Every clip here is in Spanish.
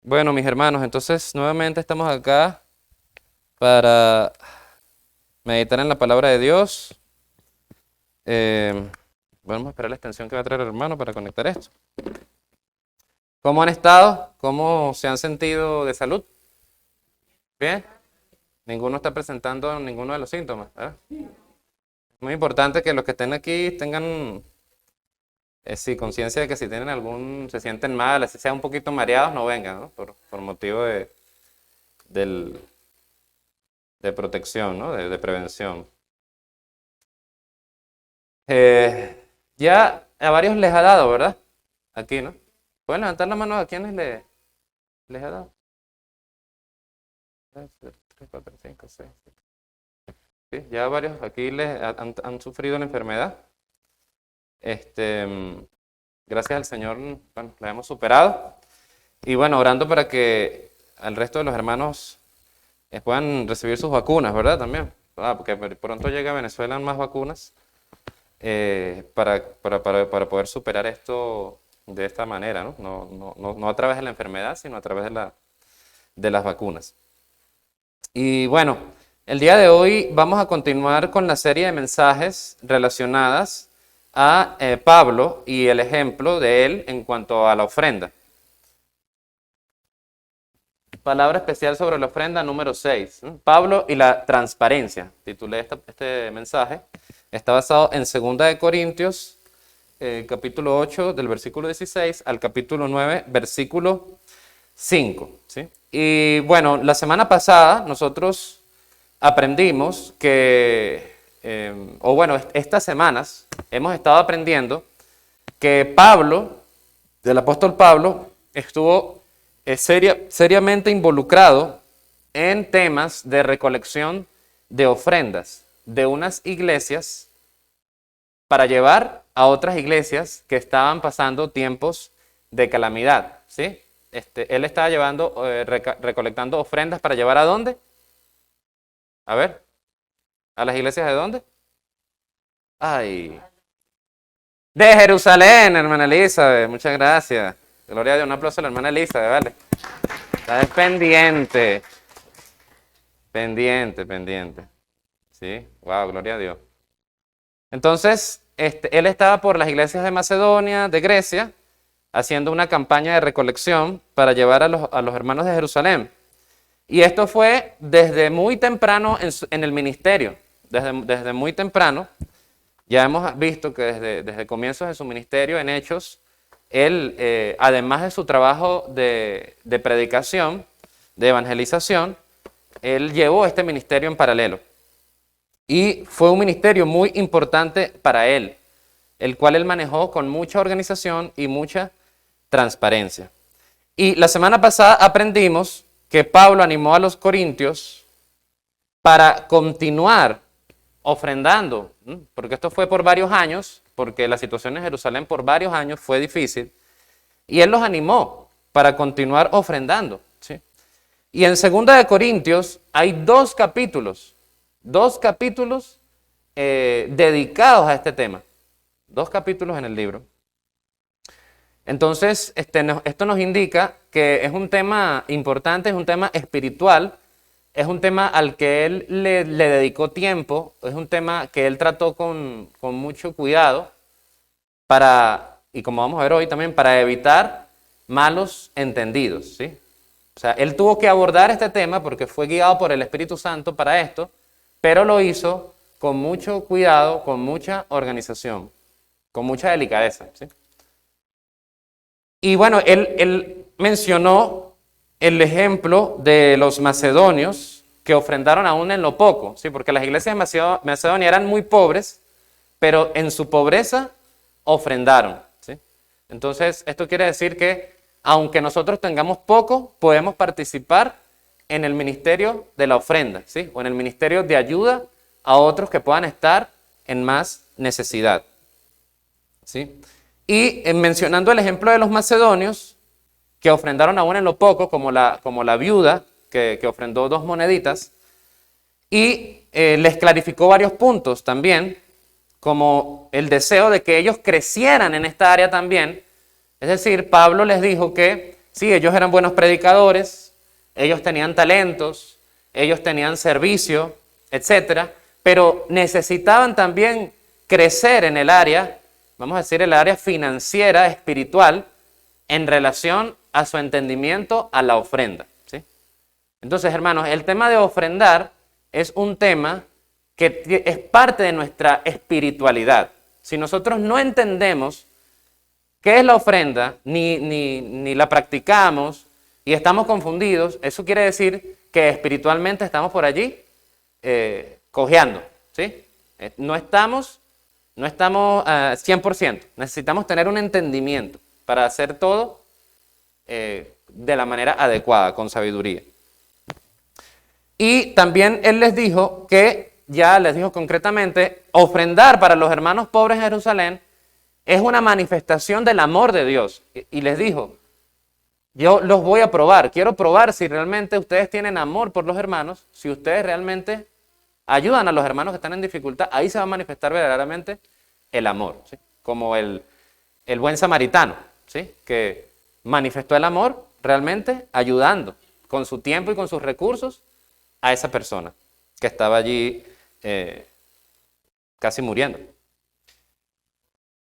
Bueno, mis hermanos, entonces nuevamente estamos acá para meditar en la palabra de Dios. Eh, Vamos a esperar la extensión que va a traer el hermano para conectar esto. ¿Cómo han estado? ¿Cómo se han sentido de salud? ¿Bien? Ninguno está presentando ninguno de los síntomas, ¿verdad? Muy importante que los que estén aquí tengan, sí, conciencia de que si tienen se sienten mal, si sean un poquito mareados, no vengan, ¿no? Por motivo del, de protección, ¿no? De prevención. Ya a varios les ha dado, ¿verdad? Aquí, ¿no? ¿Pueden levantar la mano a quienes les ha dado? 3, 4, 5, 6, 7. Sí, ya varios aquí han sufrido la enfermedad. Gracias al Señor, bueno, la hemos superado. Y bueno, orando para que al resto de los hermanos puedan recibir sus vacunas, ¿verdad? También. Porque pronto llega a Venezuela más vacunas para poder superar esto de esta manera, ¿no? No a través de la enfermedad, sino a través de las vacunas. Y bueno, el día de hoy vamos a continuar con la serie de mensajes relacionadas a Pablo y el ejemplo de él en cuanto a la ofrenda. Palabra especial sobre la ofrenda número 6. Pablo y la transparencia. Titulé este mensaje. Está basado en 2 de Corintios, capítulo 8, del versículo 16 al capítulo 9, versículo 5. ¿Sí? Y bueno, la semana pasada nosotros aprendimos que, estas semanas hemos estado aprendiendo que Pablo, del apóstol Pablo, estuvo seriamente involucrado en temas de recolección de ofrendas de unas iglesias para llevar a otras iglesias que estaban pasando tiempos de calamidad, ¿sí? Él estaba recolectando ofrendas para llevar ¿a dónde? A ver, ¿a las iglesias de dónde? Ay, de Jerusalén, hermana Elizabeth, muchas gracias. Gloria a Dios, un aplauso a la hermana Elizabeth, vale. Está pendiente. Pendiente. Sí, wow, gloria a Dios. Entonces, él estaba por las iglesias de Macedonia, de Grecia, haciendo una campaña de recolección para llevar a los hermanos de Jerusalén. Y esto fue desde muy temprano en el ministerio, desde muy temprano. Ya hemos visto que desde comienzos de su ministerio en Hechos, él, además de su trabajo de predicación, de evangelización, él llevó este ministerio en paralelo. Y fue un ministerio muy importante para él, el cual él manejó con mucha organización y mucha transparencia. Y la semana pasada aprendimos que Pablo animó a los corintios para continuar ofrendando, porque esto fue por varios años, porque la situación en Jerusalén por varios años fue difícil, y él los animó para continuar ofrendando. ¿Sí? Y en 2 de Corintios hay dos capítulos dedicados a este tema, 2 capítulos en el libro. Entonces, esto nos indica que es un tema importante, es un tema espiritual, es un tema al que él le dedicó tiempo, es un tema que él trató con mucho cuidado y como vamos a ver hoy también, para evitar malos entendidos, ¿sí? O sea, él tuvo que abordar este tema porque fue guiado por el Espíritu Santo para esto, pero lo hizo con mucho cuidado, con mucha organización, con mucha delicadeza, ¿sí? Y bueno, él mencionó el ejemplo de los macedonios que ofrendaron aún en lo poco, ¿sí? Porque las iglesias de Macedonia eran muy pobres, pero en su pobreza ofrendaron, ¿sí? Entonces, esto quiere decir que aunque nosotros tengamos poco, podemos participar en el ministerio de la ofrenda, ¿sí? O en el ministerio de ayuda a otros que puedan estar en más necesidad, ¿sí? Y mencionando el ejemplo de los macedonios, que ofrendaron aún en lo poco, como la viuda que ofrendó 2 moneditas, y les clarificó varios puntos también, como el deseo de que ellos crecieran en esta área también. Es decir, Pablo les dijo que Sí, ellos eran buenos predicadores, ellos tenían talentos, ellos tenían servicio, etcétera, pero necesitaban también crecer en el área, vamos a decir, el área financiera, espiritual, en relación a su entendimiento a la ofrenda, ¿sí? Entonces, hermanos, el tema de ofrendar es un tema que es parte de nuestra espiritualidad. Si nosotros no entendemos qué es la ofrenda, ni la practicamos y estamos confundidos, eso quiere decir que espiritualmente estamos por allí cojeando, ¿sí? No estamos 100%. Necesitamos tener un entendimiento para hacer todo de la manera adecuada, con sabiduría. Y también él les dijo que, ya les dijo concretamente, ofrendar para los hermanos pobres en Jerusalén es una manifestación del amor de Dios. Y les dijo, yo los voy a probar, quiero probar si realmente ustedes tienen amor por los hermanos, si ustedes realmente ayudan a los hermanos que están en dificultad, ahí se va a manifestar verdaderamente el amor, ¿sí? Como el buen samaritano, ¿sí? Que manifestó el amor realmente ayudando con su tiempo y con sus recursos a esa persona que estaba allí casi muriendo.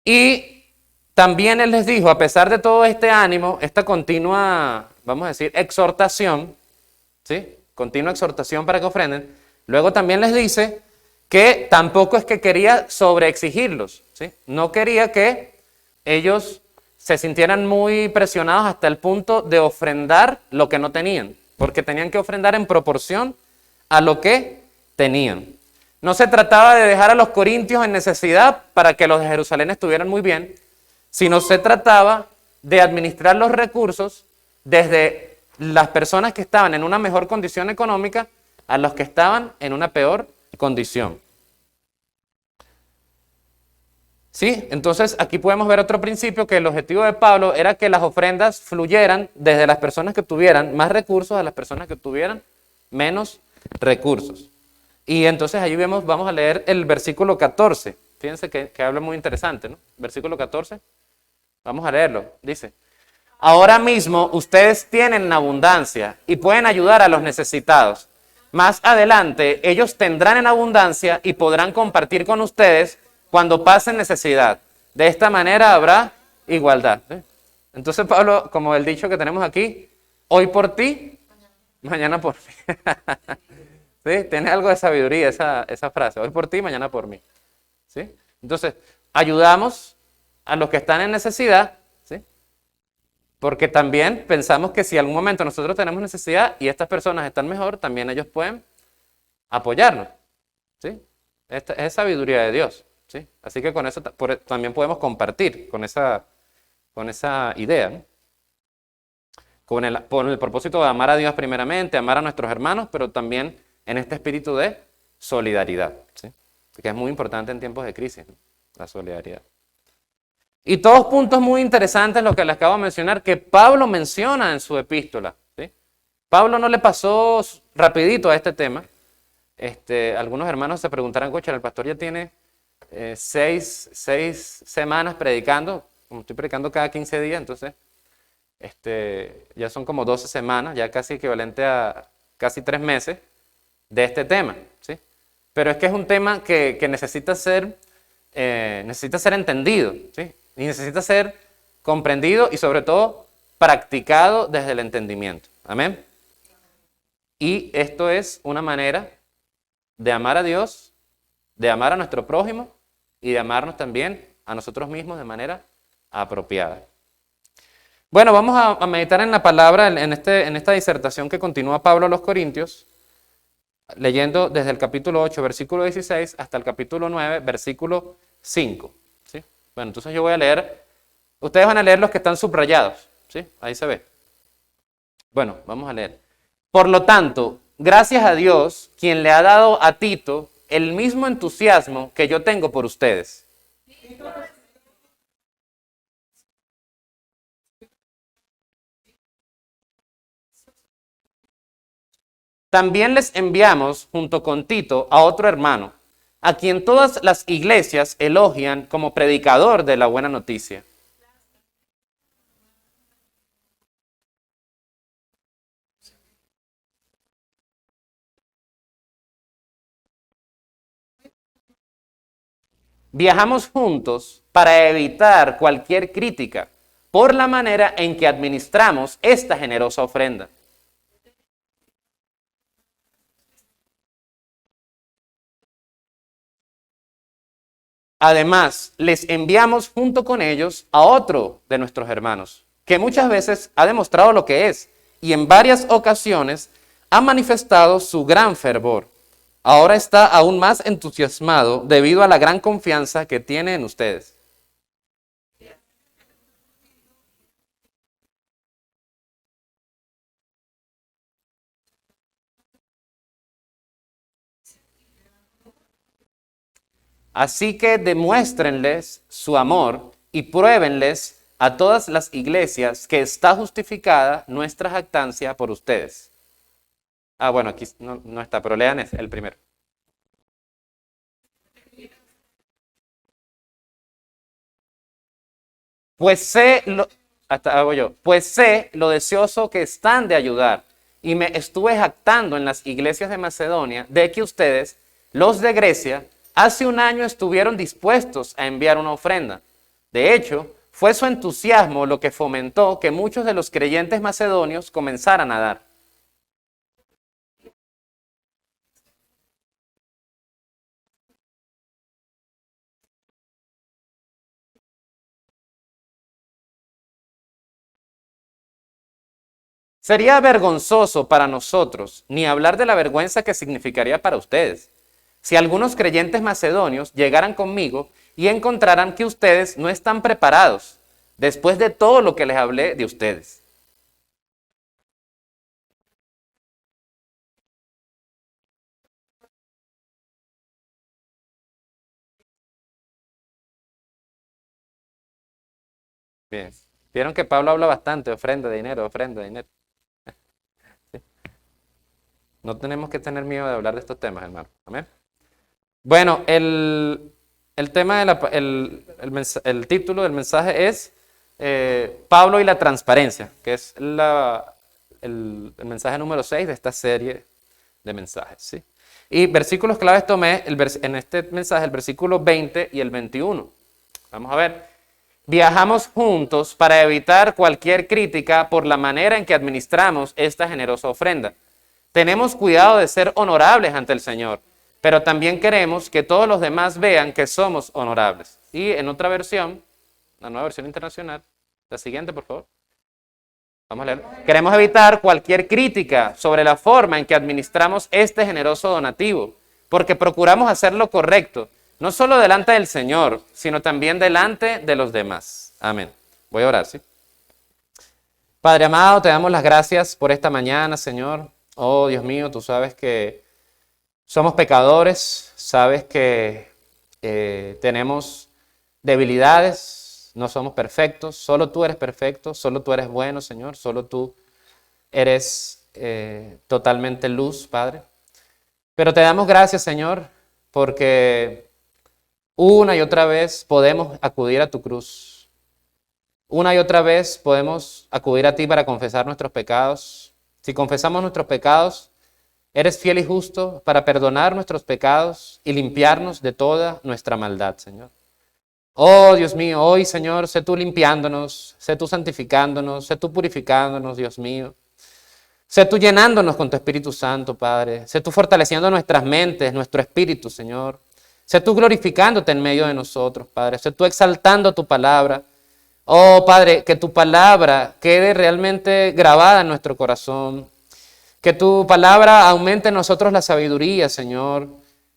Y también él les dijo, a pesar de todo este ánimo, esta continua, vamos a decir, exhortación, ¿sí? Continua exhortación para que ofrenden, luego también les dice que tampoco es que quería sobreexigirlos, ¿sí? No quería que ellos se sintieran muy presionados hasta el punto de ofrendar lo que no tenían, porque tenían que ofrendar en proporción a lo que tenían. No se trataba de dejar a los corintios en necesidad para que los de Jerusalén estuvieran muy bien, sino se trataba de administrar los recursos desde las personas que estaban en una mejor condición económica a los que estaban en una peor condición. ¿Sí? Entonces aquí podemos ver otro principio, que el objetivo de Pablo era que las ofrendas fluyeran desde las personas que tuvieran más recursos a las personas que tuvieran menos recursos. Y entonces allí vamos a leer el versículo 14. Fíjense que habla muy interesante, ¿no? Versículo 14. Vamos a leerlo. Dice, ahora mismo ustedes tienen abundancia y pueden ayudar a los necesitados. Más adelante ellos tendrán en abundancia y podrán compartir con ustedes cuando pasen necesidad. De esta manera habrá igualdad, ¿sí? Entonces Pablo, como el dicho que tenemos aquí, hoy por ti, mañana por mí. ¿Sí? Tiene algo de sabiduría esa frase, hoy por ti, mañana por mí. ¿Sí? Entonces, ayudamos a los que están en necesidad, ¿sí? Porque también pensamos que si en algún momento nosotros tenemos necesidad y estas personas están mejor, también ellos pueden apoyarnos, ¿sí? Esta es sabiduría de Dios, ¿sí? Así que con eso también podemos compartir con esa idea, ¿no? Con el propósito de amar a Dios primeramente, amar a nuestros hermanos, pero también en este espíritu de solidaridad, ¿sí? Que es muy importante en tiempos de crisis, ¿no? La solidaridad. Y todos puntos muy interesantes los que les acabo de mencionar, que Pablo menciona en su epístola, ¿sí? Pablo no le pasó rapidito a este tema. Algunos hermanos se preguntarán, coche, el pastor ya tiene 6 semanas predicando, como estoy predicando cada 15 días, entonces ya son como 12 semanas, ya casi equivalente a casi 3 meses de este tema, ¿sí? Pero es que es un tema que necesita ser entendido, ¿sí? Y necesita ser comprendido y sobre todo practicado desde el entendimiento. Amén. Y esto es una manera de amar a Dios, de amar a nuestro prójimo y de amarnos también a nosotros mismos de manera apropiada. Bueno, vamos a meditar en la palabra en esta disertación que continúa Pablo a los Corintios, leyendo desde el capítulo 8, versículo 16, hasta el capítulo 9, versículo 5. ¿Sí? Bueno, entonces yo voy a leer, ustedes van a leer los que están subrayados, ¿sí? Ahí se ve. Bueno, vamos a leer. Por lo tanto, gracias a Dios, quien le ha dado a Tito el mismo entusiasmo que yo tengo por ustedes. También les enviamos, junto con Tito, a otro hermano, a quien todas las iglesias elogian como predicador de la buena noticia. Viajamos juntos para evitar cualquier crítica por la manera en que administramos esta generosa ofrenda. Además, les enviamos junto con ellos a otro de nuestros hermanos, que muchas veces ha demostrado lo que es y en varias ocasiones ha manifestado su gran fervor. Ahora está aún más entusiasmado debido a la gran confianza que tiene en ustedes. Así que demuéstrenles su amor y pruébenles a todas las iglesias que está justificada nuestra jactancia por ustedes. Bueno, aquí no está, pero lean el primero. Pues sé lo, hasta hago yo, pues sé lo deseoso que están de ayudar y me estuve jactando en las iglesias de Macedonia de que ustedes, los de Grecia, hace un año estuvieron dispuestos a enviar una ofrenda. De hecho, fue su entusiasmo lo que fomentó que muchos de los creyentes macedonios comenzaran a dar. Sería vergonzoso para nosotros, ni hablar de la vergüenza que significaría para ustedes, si algunos creyentes macedonios llegaran conmigo y encontraran que ustedes no están preparados, después de todo lo que les hablé de ustedes. Bien. Vieron que Pablo habla bastante, ofrenda de dinero, ofrenda de dinero. No tenemos que tener miedo de hablar de estos temas, hermano. Amén. Bueno, el tema el título del mensaje es Pablo y la transparencia, que es el mensaje número 6 de esta serie de mensajes. ¿Sí? Y versículos claves tomé en este mensaje el versículo 20 y el 21. Vamos a ver. Viajamos juntos para evitar cualquier crítica por la manera en que administramos esta generosa ofrenda. Tenemos cuidado de ser honorables ante el Señor, pero también queremos que todos los demás vean que somos honorables. Y en otra versión, la nueva versión internacional, la siguiente, por favor. Vamos a leer. Queremos evitar cualquier crítica sobre la forma en que administramos este generoso donativo, porque procuramos hacer lo correcto, no solo delante del Señor, sino también delante de los demás. Amén. Voy a orar, ¿sí? Padre amado, te damos las gracias por esta mañana, Señor. Oh, Dios mío, tú sabes que somos pecadores, sabes que tenemos debilidades, no somos perfectos, solo tú eres perfecto, solo tú eres bueno, Señor, solo tú eres totalmente luz, Padre. Pero te damos gracias, Señor, porque una y otra vez podemos acudir a tu cruz. Una y otra vez podemos acudir a ti para confesar nuestros pecados. Si confesamos nuestros pecados, eres fiel y justo para perdonar nuestros pecados y limpiarnos de toda nuestra maldad, Señor. Oh, Dios mío, hoy, Señor, sé tú limpiándonos, sé tú santificándonos, sé tú purificándonos, Dios mío. Sé tú llenándonos con tu Espíritu Santo, Padre. Sé tú fortaleciendo nuestras mentes, nuestro espíritu, Señor. Sé tú glorificándote en medio de nosotros, Padre. Sé tú exaltando tu palabra. Oh, Padre, que tu palabra quede realmente grabada en nuestro corazón. Que tu palabra aumente en nosotros la sabiduría, Señor,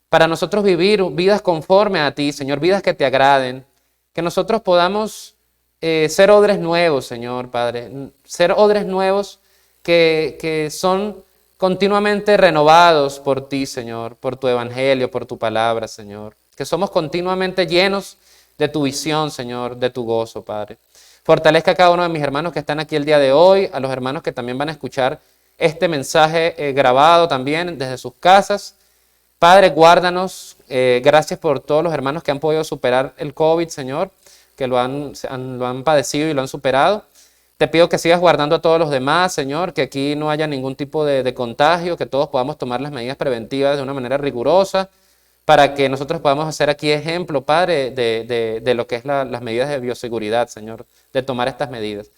para nosotros vivir vidas conforme a ti, Señor, vidas que te agraden. Que nosotros podamos ser odres nuevos, Señor, Padre. Ser odres nuevos que son continuamente renovados por ti, Señor, por tu evangelio, por tu palabra, Señor. Que somos continuamente llenos de tu visión, Señor, de tu gozo, Padre. Fortalezca a cada uno de mis hermanos que están aquí el día de hoy, a los hermanos que también van a escuchar este mensaje grabado también desde sus casas. Padre, guárdanos. Gracias por todos los hermanos que han podido superar el COVID, Señor, que lo han padecido y lo han superado. Te pido que sigas guardando a todos los demás, Señor, que aquí no haya ningún tipo de contagio, que todos podamos tomar las medidas preventivas de una manera rigurosa. para que nosotros podamos hacer aquí ejemplo, Padre, de lo que es las medidas de bioseguridad, Señor, de tomar estas medidas.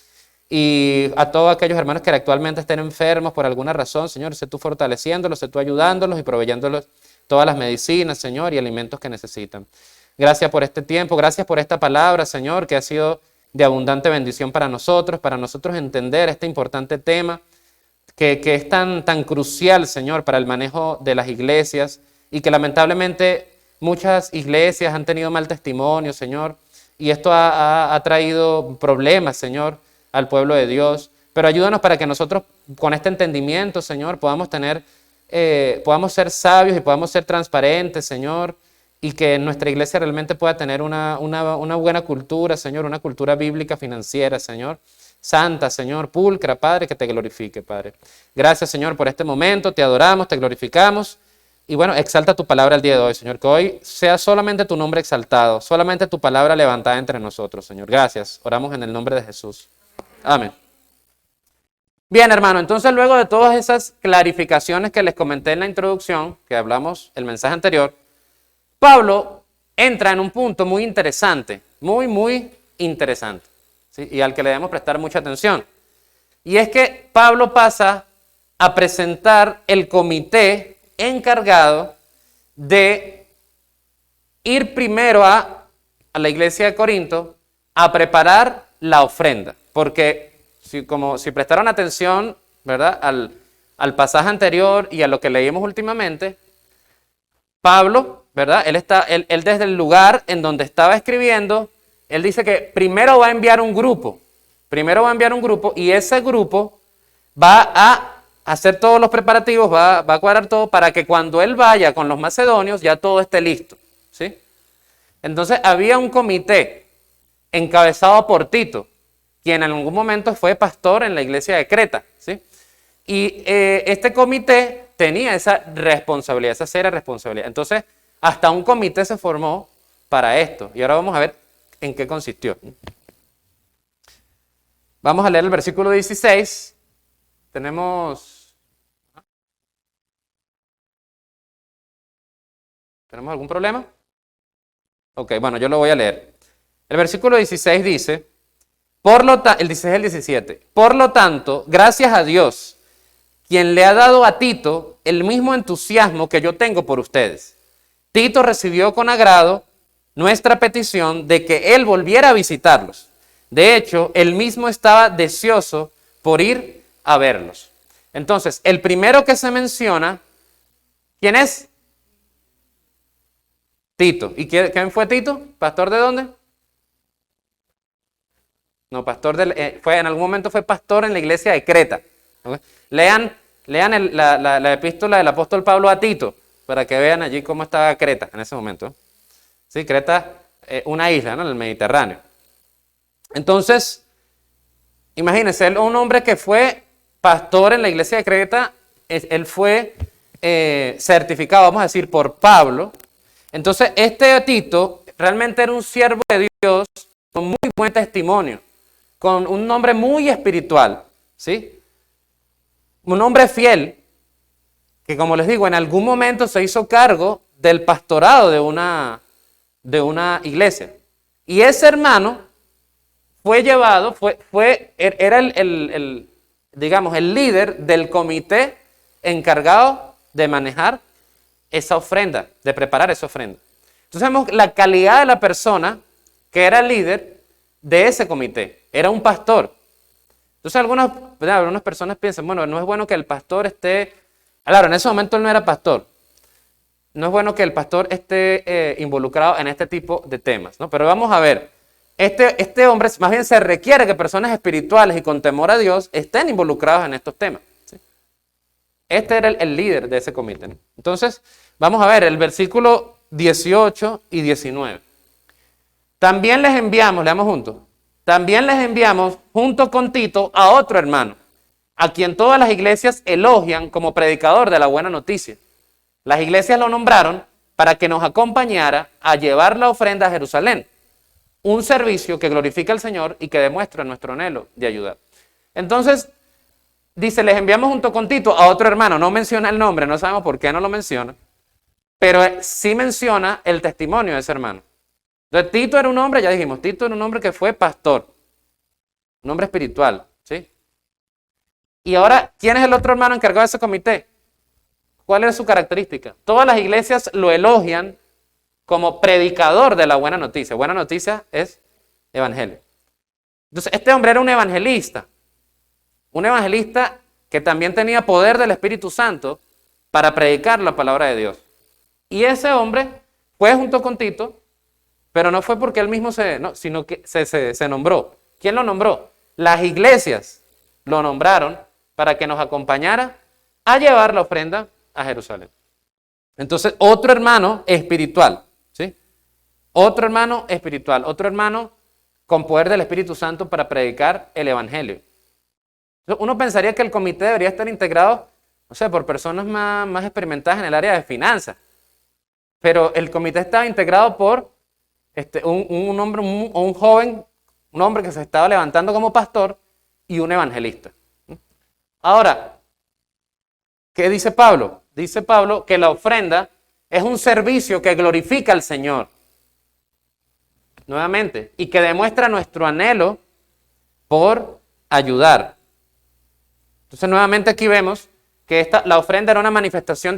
Y a todos aquellos hermanos que actualmente estén enfermos por alguna razón, Señor, sé tú fortaleciéndolos, sé tú ayudándolos y proveyéndolos todas las medicinas, Señor, y alimentos que necesitan. Gracias por este tiempo, gracias por esta palabra, Señor, que ha sido de abundante bendición para nosotros entender este importante tema que es tan crucial, Señor, para el manejo de las iglesias y que lamentablemente muchas iglesias han tenido mal testimonio, Señor, y esto ha traído problemas, Señor, al pueblo de Dios. Pero ayúdanos para que nosotros con este entendimiento, Señor, podamos ser sabios y podamos ser transparentes, Señor, y que nuestra iglesia realmente pueda tener una buena cultura, Señor, una cultura bíblica financiera, Señor, santa, Señor, pulcra, Padre, que te glorifique, Padre. Gracias, Señor, por este momento, te adoramos, te glorificamos, y bueno, exalta tu palabra el día de hoy, Señor, que hoy sea solamente tu nombre exaltado, solamente tu palabra levantada entre nosotros, Señor. Gracias, oramos en el nombre de Jesús. Amén. Bien, hermano, entonces luego de todas esas clarificaciones que les comenté en la introducción, que hablamos el mensaje anterior, Pablo entra en un punto muy interesante, muy interesante, ¿sí? Y al que le debemos prestar mucha atención. Y es que Pablo pasa a presentar el comité encargado de ir primero a la iglesia de Corinto a preparar la ofrenda. Porque si prestaron atención, ¿verdad?, al pasaje anterior y a lo que leímos últimamente, Pablo, ¿verdad?, él desde el lugar en donde estaba escribiendo, él dice que primero va a enviar un grupo. Y ese grupo va a hacer todos los preparativos, va a cuadrar todo para que cuando él vaya con los macedonios ya todo esté listo, ¿sí? Entonces había un comité encabezado por Tito, quien en algún momento fue pastor en la iglesia de Creta, ¿sí? Y este comité tenía esa responsabilidad, esa seria responsabilidad. Entonces, hasta un comité se formó para esto. Y ahora vamos a ver en qué consistió. Vamos a leer el versículo 16. ¿Tenemos algún problema? Ok, bueno, yo lo voy a leer. El versículo 16 dice, el 16 al 17, por lo tanto, gracias a Dios, quien le ha dado a Tito el mismo entusiasmo que yo tengo por ustedes. Tito recibió con agrado nuestra petición de que él volviera a visitarlos. De hecho, él mismo estaba deseoso por ir a verlos. Entonces, el primero que se menciona, ¿quién es? Tito. ¿Y quién fue Tito? ¿Pastor de dónde? No, en algún momento fue pastor en la iglesia de Creta. ¿Okay? Lean la epístola del apóstol Pablo a Tito, para que vean allí cómo estaba Creta en ese momento. Sí, Creta, una isla, ¿no?, en el Mediterráneo. Entonces, imagínense, un hombre que fue pastor en la iglesia de Creta, él fue certificado, vamos a decir, por Pablo. Entonces, este Tito realmente era un siervo de Dios con muy buen testimonio, con un nombre muy espiritual, ¿sí? Un hombre fiel, que como les digo, en algún momento se hizo cargo del pastorado de una iglesia. Y ese hermano fue llevado, era digamos, el líder del comité encargado de manejar esa ofrenda, de preparar esa ofrenda. Entonces vemos la calidad de la persona que era el líder de ese comité. Era un pastor. Entonces algunas personas piensan, bueno, no es bueno que el pastor esté... Claro, en ese momento él no era pastor. No es bueno que el pastor esté involucrado en este tipo de temas, ¿no? Pero vamos a ver, este hombre, más bien se requiere que personas espirituales y con temor a Dios estén involucrados en estos temas, ¿sí? Este era el líder de ese comité, ¿no? Entonces, vamos a ver el versículo 18 y 19. También les enviamos, leamos juntos. También les enviamos junto con Tito a otro hermano, a quien todas las iglesias elogian como predicador de la buena noticia. Las iglesias lo nombraron para que nos acompañara a llevar la ofrenda a Jerusalén, un servicio que glorifica al Señor y que demuestra nuestro anhelo de ayudar. Entonces, dice, les enviamos junto con Tito a otro hermano, no menciona el nombre, no sabemos por qué no lo menciona, pero sí menciona el testimonio de ese hermano. Entonces Tito era un hombre, ya dijimos, Tito era un hombre que fue pastor, un hombre espiritual, ¿sí? Y ahora, ¿quién es el otro hermano encargado de ese comité? ¿Cuál es su característica? Todas las iglesias lo elogian como predicador de la buena noticia. Buena noticia es evangelio. Entonces, este hombre era un evangelista que también tenía poder del Espíritu Santo para predicar la palabra de Dios. Y ese hombre fue junto con Tito, pero no fue porque él mismo sino que se nombró. ¿Quién lo nombró? Las iglesias lo nombraron para que nos acompañara a llevar la ofrenda a Jerusalén. Entonces, otro hermano espiritual, ¿sí? Otro hermano espiritual, otro hermano con poder del Espíritu Santo para predicar el evangelio. Uno pensaría que el comité debería estar integrado, no sé, por personas más experimentadas en el área de finanzas. Pero el comité estaba integrado por un hombre, un joven, un hombre que se estaba levantando como pastor y un evangelista. Ahora, ¿qué dice Pablo? Dice Pablo que la ofrenda es un servicio que glorifica al Señor. Nuevamente, y que demuestra nuestro anhelo por ayudar. Entonces, nuevamente aquí vemos que la ofrenda era una manifestación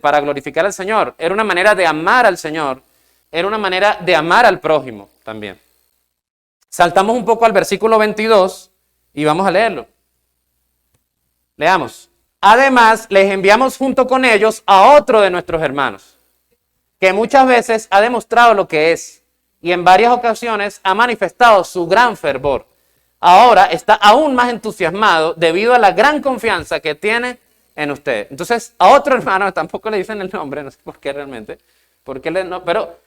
para glorificar al Señor. Era una manera de amar al Señor. Era una manera de amar al prójimo también. Saltamos un poco al versículo 22 y vamos a leerlo. Leamos. Además, les enviamos junto con ellos a otro de nuestros hermanos, que muchas veces ha demostrado lo que es y en varias ocasiones ha manifestado su gran fervor. Ahora está aún más entusiasmado debido a la gran confianza que tiene en usted. Entonces, a otro hermano, tampoco le dicen el nombre, no sé por qué realmente, pero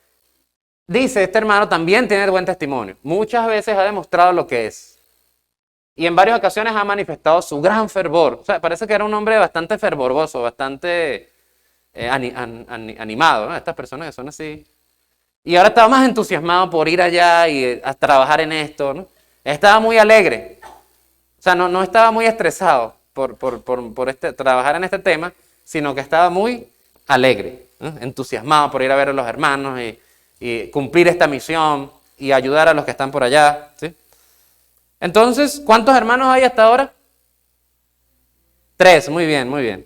dice, este hermano también tiene buen testimonio. Muchas veces ha demostrado lo que es. Y en varias ocasiones ha manifestado su gran fervor. O sea, parece que era un hombre bastante fervoroso, bastante animado, ¿no? Estas personas que son así. Y ahora estaba más entusiasmado por ir allá y a trabajar en esto, ¿no? Estaba muy alegre. O sea, no estaba muy estresado por trabajar en este tema, sino que estaba muy alegre, ¿no? Entusiasmado por ir a ver a los hermanos y cumplir esta misión y ayudar a los que están por allá, ¿sí? Entonces, ¿cuántos hermanos hay hasta ahora? 3, muy bien, muy bien.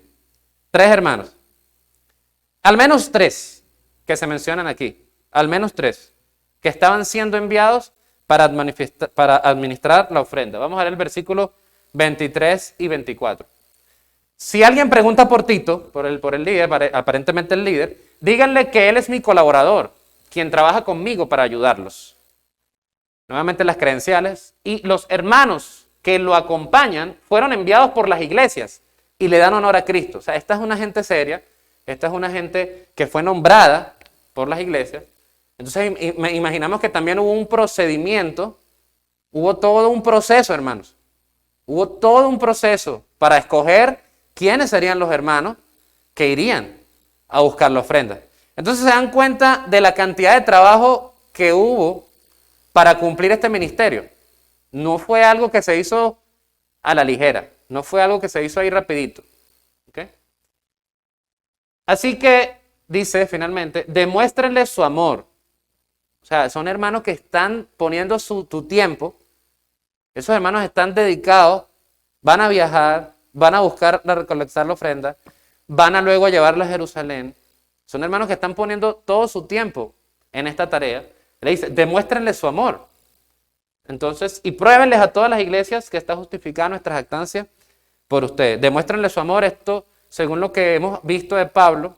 3 hermanos. Al menos 3 que se mencionan aquí. Al menos 3 que estaban siendo enviados para administrar la ofrenda. Vamos a ver el versículo 23 y 24. Si alguien pregunta por Tito, por el líder, aparentemente el líder, díganle que él es mi colaborador, quien trabaja conmigo para ayudarlos. Nuevamente las credenciales. Y los hermanos que lo acompañan fueron enviados por las iglesias y le dan honor a Cristo. O sea, esta es una gente seria, esta es una gente que fue nombrada por las iglesias. Entonces imaginamos que también hubo un procedimiento, hubo todo un proceso, hermanos. Hubo todo un proceso para escoger quiénes serían los hermanos que irían a buscar la ofrenda. Entonces se dan cuenta de la cantidad de trabajo que hubo para cumplir este ministerio. No fue algo que se hizo a la ligera, no fue algo que se hizo ahí rapidito. ¿Okay? Así que dice finalmente, demuéstrenle su amor. O sea, son hermanos que están poniendo tu tiempo. Esos hermanos están dedicados, van a viajar, van a buscar recolectar la ofrenda, van a luego llevarla a Jerusalén. Son hermanos que están poniendo todo su tiempo en esta tarea. Le dice, demuéstrenle su amor. Entonces, y pruébenles a todas las iglesias que está justificada nuestra jactancia por ustedes. Demuéstrenle su amor. Esto, según lo que hemos visto de Pablo,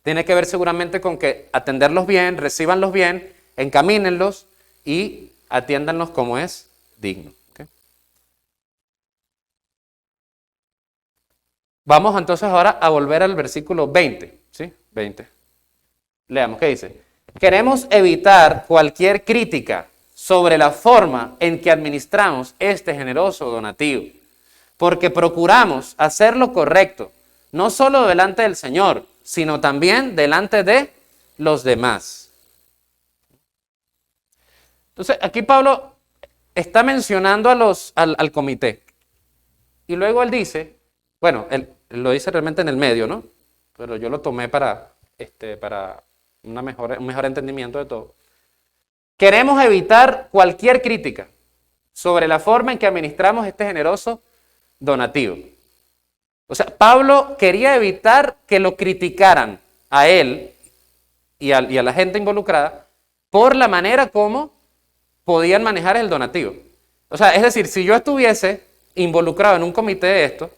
tiene que ver seguramente con que atenderlos bien, recíbanlos bien, encamínenlos y atiéndanlos como es digno. ¿Okay? Vamos entonces ahora a volver al versículo 20. ¿Sí? 20. Leamos, ¿qué dice? Queremos evitar cualquier crítica sobre la forma en que administramos este generoso donativo, porque procuramos hacer lo correcto, no solo delante del Señor, sino también delante de los demás. Entonces, aquí Pablo está mencionando al comité. Y luego él dice, bueno, él lo dice realmente en el medio, ¿no? Pero yo lo tomé para para un mejor entendimiento de todo. Queremos evitar cualquier crítica sobre la forma en que administramos este generoso donativo. O sea, Pablo quería evitar que lo criticaran a él y a la gente involucrada por la manera como podían manejar el donativo. O sea, es decir, si yo estuviese involucrado en un comité de esto,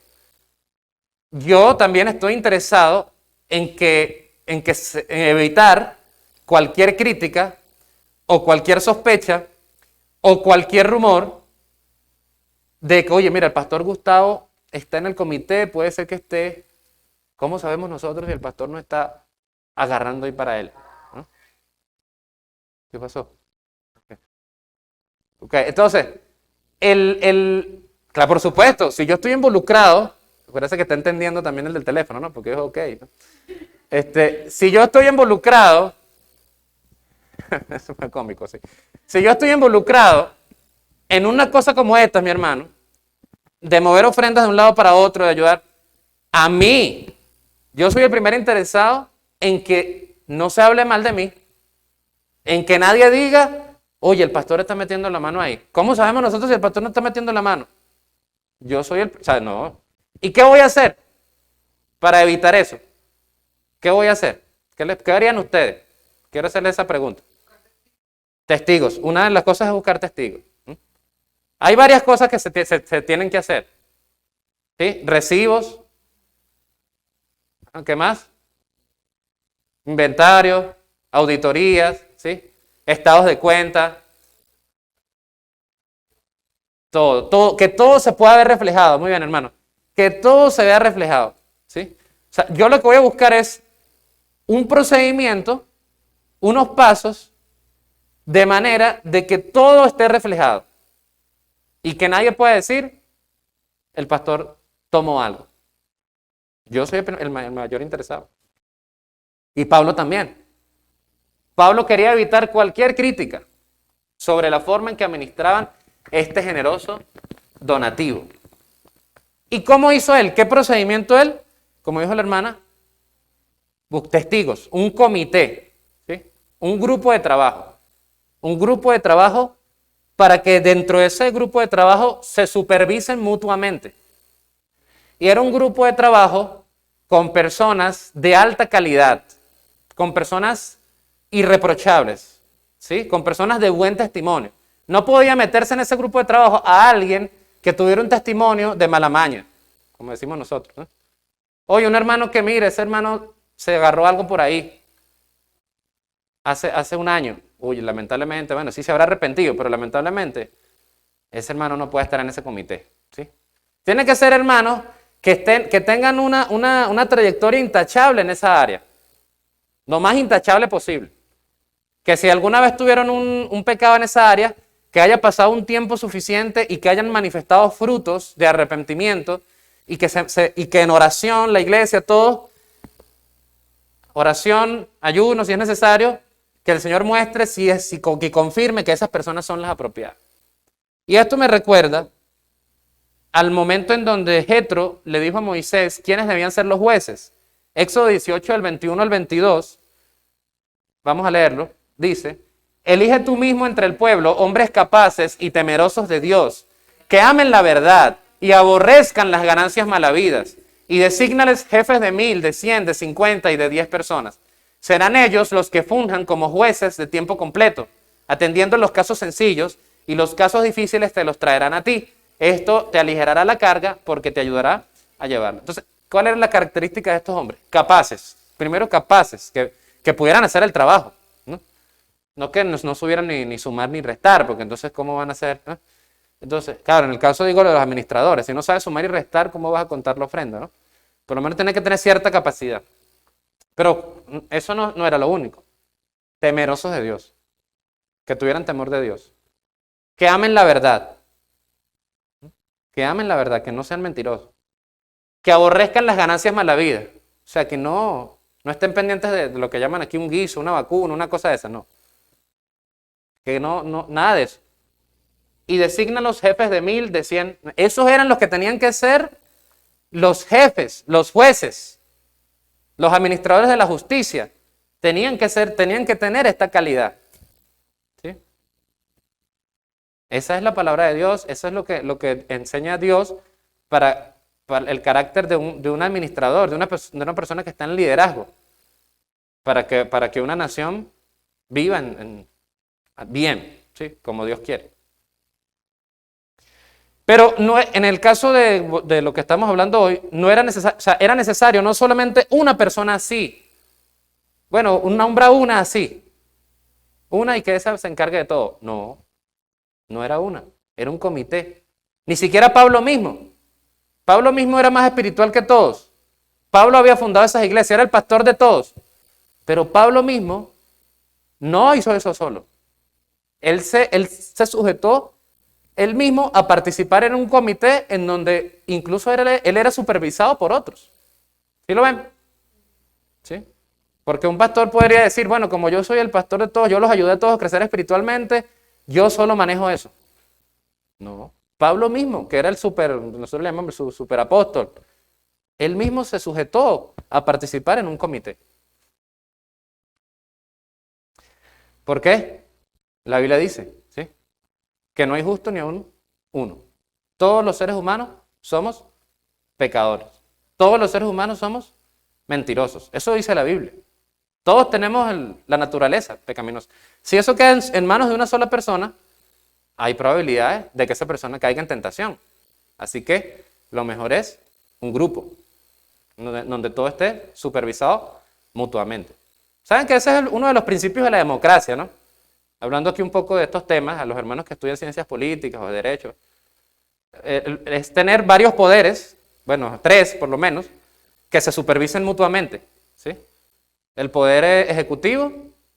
yo también estoy interesado en evitar cualquier crítica o cualquier sospecha o cualquier rumor de que, oye, mira, el pastor Gustavo está en el comité, puede ser que esté. ¿Cómo sabemos nosotros si el pastor no está agarrando ahí para él? ¿No? ¿Qué pasó? Okay, entonces, claro, por supuesto, si yo estoy involucrado, parece que está entendiendo también el del teléfono, ¿no? Porque es ok, ¿no? Si yo estoy involucrado, eso es cómico, sí. Si yo estoy involucrado en una cosa como esta, mi hermano, de mover ofrendas de un lado para otro, de ayudar a mí, yo soy el primer interesado en que no se hable mal de mí, en que nadie diga, oye, el pastor está metiendo la mano ahí. ¿Cómo sabemos nosotros si el pastor no está metiendo la mano? Yo soy o sea, no. ¿Y qué voy a hacer para evitar eso? ¿Qué voy a hacer? ¿Qué harían ustedes? Quiero hacerles esa pregunta. Testigos. Una de las cosas es buscar testigos. Hay varias cosas que se tienen que hacer. ¿Sí? Recibos. ¿Qué más? Inventarios, auditorías, ¿sí? Estados de cuenta. Todo, que todo se pueda ver reflejado. Muy bien, hermano. Que todo se vea reflejado. ¿Sí? O sea, yo lo que voy a buscar es un procedimiento, unos pasos, de manera de que todo esté reflejado. Y que nadie pueda decir, el pastor tomó algo. Yo soy el mayor interesado. Y Pablo también. Pablo quería evitar cualquier crítica sobre la forma en que administraban este generoso donativo. ¿Y cómo hizo él? ¿Qué procedimiento él? Como dijo la hermana, testigos, un comité, ¿sí? Un grupo de trabajo. Un grupo de trabajo para que dentro de ese grupo de trabajo se supervisen mutuamente. Y era un grupo de trabajo con personas de alta calidad, con personas irreprochables, ¿sí? Con personas de buen testimonio. No podía meterse en ese grupo de trabajo a alguien que tuviera un testimonio de mala maña, como decimos nosotros, ¿no? Oye, un hermano que mire, ese hermano se agarró algo por ahí hace un año. Uy, lamentablemente, bueno, sí se habrá arrepentido, pero lamentablemente ese hermano no puede estar en ese comité, ¿sí? Tiene que ser hermanos que tengan una trayectoria intachable en esa área, lo más intachable posible. Que si alguna vez tuvieron un pecado en esa área, que haya pasado un tiempo suficiente y que hayan manifestado frutos de arrepentimiento y que en oración, la iglesia, todos, oración, ayuno, si es necesario, que el Señor muestre y confirme que esas personas son las apropiadas. Y esto me recuerda al momento en donde Jetro le dijo a Moisés quiénes debían ser los jueces. Éxodo 18, del 21 al 22, vamos a leerlo, dice: elige tú mismo entre el pueblo hombres capaces y temerosos de Dios, que amen la verdad y aborrezcan las ganancias malavidas, y desígnales jefes de 1000, de 100, de 50 y de 10 personas. Serán ellos los que funjan como jueces de tiempo completo, atendiendo los casos sencillos, y los casos difíciles te los traerán a ti. Esto te aligerará la carga porque te ayudará a llevarla. Entonces, ¿cuál era la característica de estos hombres? Capaces. Primero, capaces, que pudieran hacer el trabajo, ¿no? No que no subieran ni sumar ni restar, porque entonces, ¿cómo van a hacer? ¿No? Entonces, claro, en el caso, digo, de los administradores, si no sabes sumar y restar, ¿cómo vas a contar la ofrenda, no? Por lo menos tienes que tener cierta capacidad. Pero eso no era lo único. Temerosos de Dios. Que tuvieran temor de Dios. Que amen la verdad. Que amen la verdad, que no sean mentirosos. Que aborrezcan las ganancias malavidas. O sea, que no estén pendientes de lo que llaman aquí un guiso, una vacuna, una cosa de esa, no. Que no, nada de eso. Y designa los jefes de 1000, de 100. Esos eran los que tenían que ser los jefes, los jueces Los administradores de la justicia tenían que tener esta calidad. ¿Sí? Esa es la palabra de Dios, eso es lo que enseña Dios para el carácter de un administrador, de una persona que está en liderazgo, para que una nación viva bien, ¿sí? Como Dios quiere. Pero no, en el caso de lo que estamos hablando hoy, no era necesario, o sea, era necesario no solamente una persona así. Bueno, nombra una así. Una y que esa se encargue de todo. No, no era una, era un comité. Ni siquiera Pablo mismo. Pablo mismo era más espiritual que todos. Pablo había fundado esas iglesias, era el pastor de todos. Pero Pablo mismo no hizo eso solo. Él se sujetó él mismo a participar en un comité en donde incluso él era supervisado por otros. ¿Sí lo ven? ¿Sí? Porque un pastor podría decir, bueno, como yo soy el pastor de todos, yo los ayudé a todos a crecer espiritualmente, yo solo manejo eso. No. Pablo mismo, que era nosotros le llamamos su superapóstol, él mismo se sujetó a participar en un comité. ¿Por qué? La Biblia dice, ¿sí? Que no hay justo ni aún uno. Todos los seres humanos somos pecadores. Todos los seres humanos somos mentirosos. Eso dice la Biblia. Todos tenemos la naturaleza pecaminosa. Si eso queda en manos de una sola persona, hay probabilidades de que esa persona caiga en tentación. Así que lo mejor es un grupo, donde todo esté supervisado mutuamente. ¿Saben que ese es uno de los principios de la democracia, ¿no? Hablando aquí un poco de estos temas, a los hermanos que estudian ciencias políticas o derecho, es tener varios poderes, bueno, 3 por lo menos, que se supervisen mutuamente, ¿sí? El poder ejecutivo,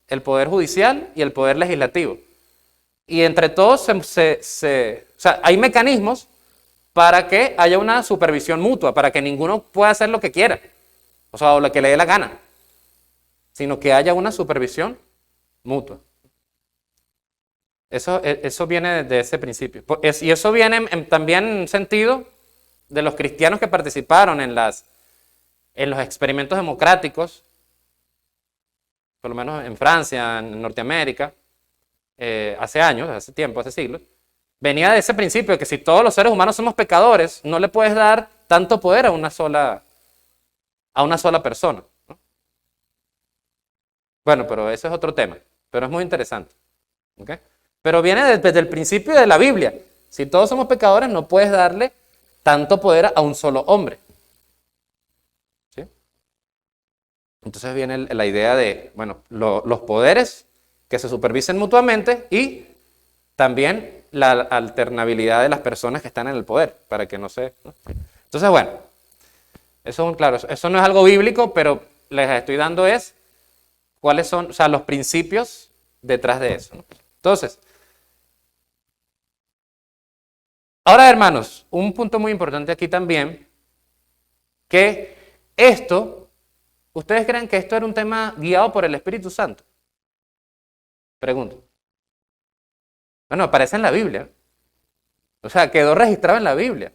el poder judicial y el poder legislativo. Y entre todos o sea, hay mecanismos para que haya una supervisión mutua, para que ninguno pueda hacer lo que quiera, o sea, o lo que le dé la gana, sino que haya una supervisión mutua. Eso viene de ese principio. Y eso viene también en sentido de los cristianos que participaron en los experimentos democráticos, por lo menos en Francia, en Norteamérica, hace años, hace tiempo, hace siglos. Venía de ese principio de que si todos los seres humanos somos pecadores, no le puedes dar tanto poder a una sola persona, ¿no? Bueno, pero eso es otro tema, pero es muy interesante. ¿Okay? Pero viene desde el principio de la Biblia. Si todos somos pecadores, no puedes darle tanto poder a un solo hombre. ¿Sí? Entonces viene la idea de, bueno, los poderes que se supervisen mutuamente y también la alternabilidad de las personas que están en el poder, para que no se... ¿no? Entonces, bueno, eso no es algo bíblico, pero les estoy dando cuáles son, o sea, los principios detrás de eso, ¿no? Entonces, ahora, hermanos, un punto muy importante aquí también, que ¿ustedes creen que esto era un tema guiado por el Espíritu Santo? Pregunto. Bueno, aparece en la Biblia. O sea, quedó registrado en la Biblia.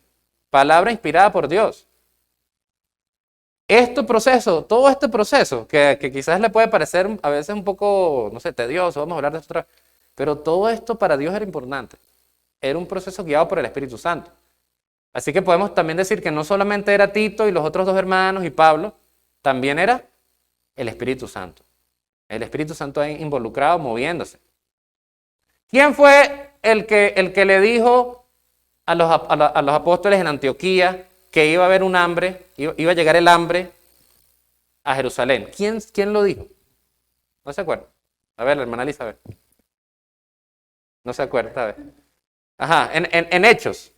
Palabra inspirada por Dios. Todo este proceso, que quizás le puede parecer a veces un poco, no sé, tedioso, vamos a hablar de esto otra vez, pero todo esto para Dios era importante. Era un proceso guiado por el Espíritu Santo. Así que podemos también decir que no solamente era Tito y los otros 2 hermanos y Pablo, también era el Espíritu Santo. El Espíritu Santo ahí involucrado, moviéndose. ¿Quién fue el que le dijo a los apóstoles en Antioquía que iba a haber un hambre, iba a llegar el hambre a Jerusalén? ¿Quién lo dijo? ¿No se acuerda? A ver, la hermana Elizabeth. No se acuerda, esta vez. Ajá, en Hechos,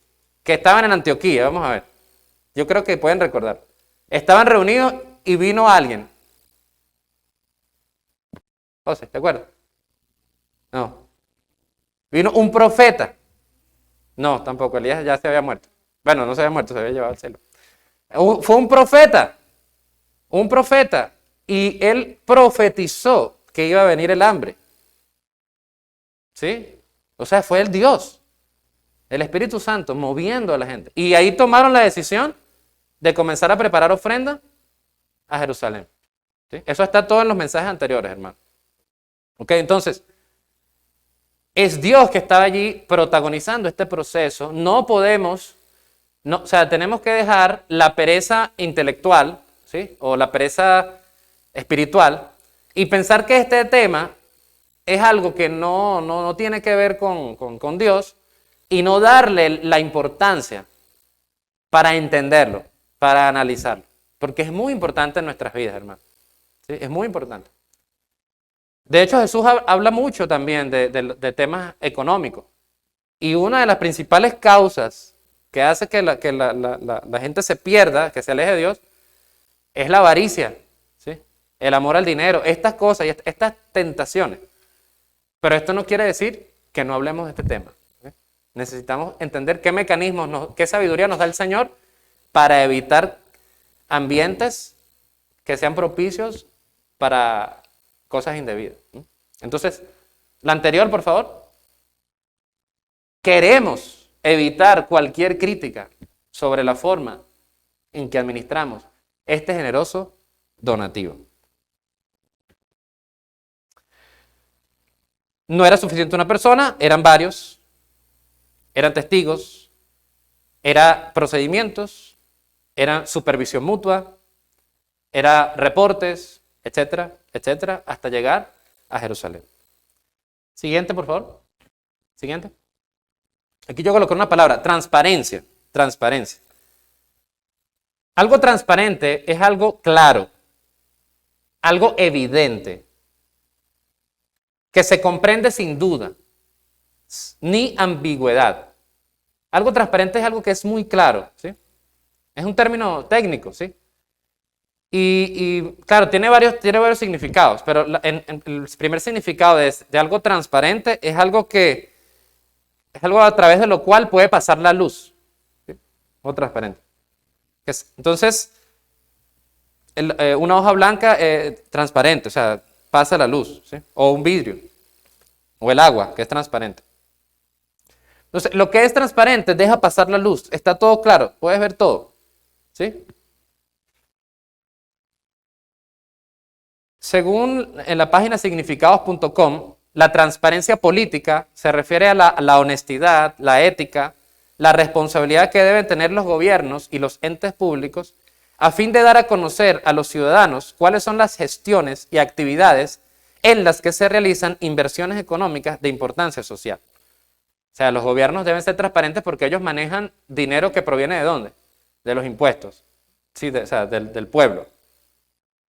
que estaban en Antioquía, vamos a ver. Yo creo que pueden recordar. Estaban reunidos y vino alguien. José, ¿te acuerdas? No. Vino un profeta. No, tampoco, Elías ya se había muerto. Bueno, no se había muerto, se había llevado al cielo. Fue un profeta. Un profeta. Y él profetizó que iba a venir el hambre. ¿Sí? O sea, fue el Dios, el Espíritu Santo, moviendo a la gente. Y ahí tomaron la decisión de comenzar a preparar ofrenda a Jerusalén. ¿Sí? Eso está todo en los mensajes anteriores, hermano. Ok, entonces, es Dios que está allí protagonizando este proceso. No podemos, no, o sea, tenemos que dejar la pereza intelectual, ¿sí? O la pereza espiritual y pensar que este tema es algo que no tiene que ver con Dios y no darle la importancia para entenderlo, para analizarlo. Porque es muy importante en nuestras vidas, hermano. ¿Sí? Es muy importante. De hecho, Jesús habla mucho también de temas económicos. Y una de las principales causas que hace que la gente se pierda, que se aleje de Dios, es la avaricia, ¿sí? El amor al dinero, estas cosas y estas tentaciones. Pero esto no quiere decir que no hablemos de este tema. ¿Sí? Necesitamos entender qué mecanismos, qué sabiduría nos da el Señor para evitar ambientes que sean propicios para cosas indebidas. Entonces, la anterior, por favor. Queremos evitar cualquier crítica sobre la forma en que administramos este generoso donativo. No era suficiente una persona, eran varios, eran testigos, eran procedimientos, era supervisión mutua, era reportes, etcétera, etcétera, hasta llegar a Jerusalén. Siguiente, por favor. Siguiente. Aquí yo coloco una palabra, transparencia. Transparencia. Algo transparente es algo claro, algo evidente, que se comprende sin duda, ni ambigüedad. Algo transparente es algo que es muy claro, ¿sí? Es un término técnico, ¿sí? Y claro, tiene varios significados, pero el primer significado de algo transparente es algo a través de lo cual puede pasar la luz, ¿sí? O transparente. Entonces, una hoja blanca transparente, o sea, pasa la luz, ¿sí? O un vidrio, o el agua, que es transparente. Entonces, lo que es transparente deja pasar la luz, está todo claro, puedes ver todo, ¿sí? Según en la página significados.com, la transparencia política se refiere a la honestidad, la ética, la responsabilidad que deben tener los gobiernos y los entes públicos a fin de dar a conocer a los ciudadanos cuáles son las gestiones y actividades en las que se realizan inversiones económicas de importancia social. O sea, los gobiernos deben ser transparentes porque ellos manejan dinero que proviene ¿de dónde? De los impuestos, sí, o sea, del pueblo.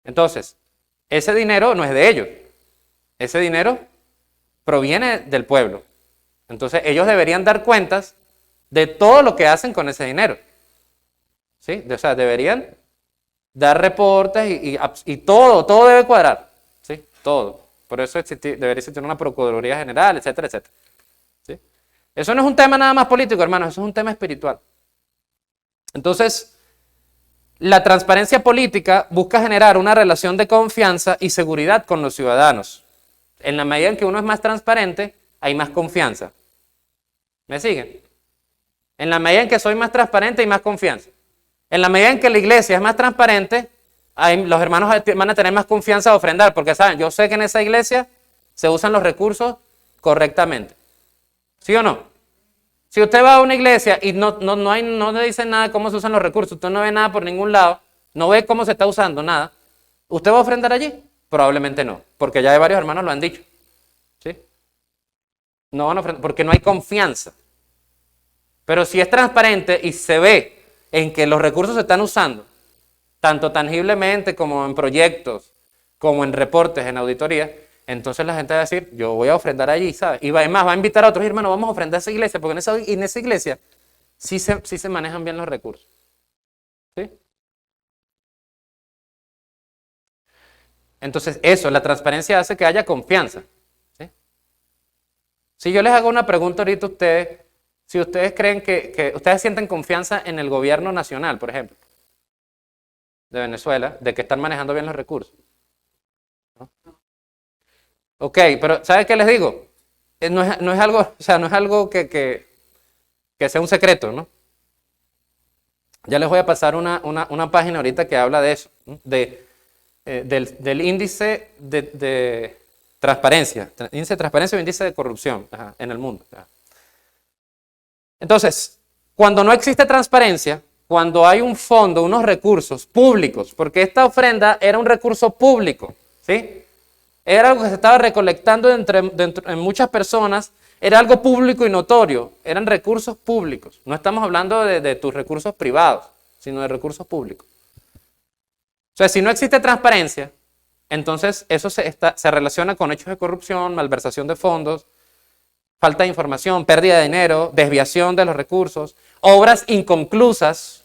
Entonces, ese dinero no es de ellos, ese dinero proviene del pueblo. Entonces ellos deberían dar cuentas de todo lo que hacen con ese dinero. ¿Sí? O sea, deberían dar reportes y todo debe cuadrar. ¿Sí? Todo. Por eso debería existir una Procuraduría General, etcétera, etcétera. ¿Sí? Eso no es un tema nada más político, hermanos, eso es un tema espiritual. Entonces, la transparencia política busca generar una relación de confianza y seguridad con los ciudadanos. En la medida en que uno es más transparente, hay más confianza. ¿Me siguen? En la medida en que soy más transparente, hay más confianza. En la medida en que la iglesia es más transparente, los hermanos van a tener más confianza de ofrendar, porque saben, yo sé que en esa iglesia se usan los recursos correctamente. ¿Sí o no? Si usted va a una iglesia y no le dicen nada de cómo se usan los recursos, usted no ve nada por ningún lado, no ve cómo se está usando nada, ¿usted va a ofrendar allí? Probablemente no, porque ya varios hermanos lo han dicho. ¿Sí? No van a ofrendar porque no hay confianza. Pero si es transparente y se ve en que los recursos se están usando, tanto tangiblemente como en proyectos, como en reportes, en auditoría, entonces la gente va a decir, yo voy a ofrendar allí, ¿sabes? Y además va a invitar a otros hermanos, vamos a ofrendar a esa iglesia, porque en esa iglesia sí se manejan bien los recursos. ¿Sí? Entonces eso, la transparencia hace que haya confianza. ¿Sí? Si yo les hago una pregunta ahorita a ustedes, si ustedes creen que ustedes sienten confianza en el gobierno nacional, por ejemplo, de Venezuela, de que están manejando bien los recursos. ¿No? Ok, pero ¿sabe qué les digo? No es algo, o sea, no es algo que sea un secreto, ¿no? Ya les voy a pasar una página ahorita que habla de eso, ¿no? del índice de transparencia, índice de transparencia o índice de corrupción en el mundo. Entonces, cuando no existe transparencia, cuando hay un fondo, unos recursos públicos, porque esta ofrenda era un recurso público, ¿sí? Era algo que se estaba recolectando en muchas personas, era algo público y notorio, eran recursos públicos. No estamos hablando de tus recursos privados, sino de recursos públicos. O sea, si no existe transparencia, entonces eso se relaciona con hechos de corrupción, malversación de fondos, falta de información, pérdida de dinero, desviación de los recursos, obras inconclusas.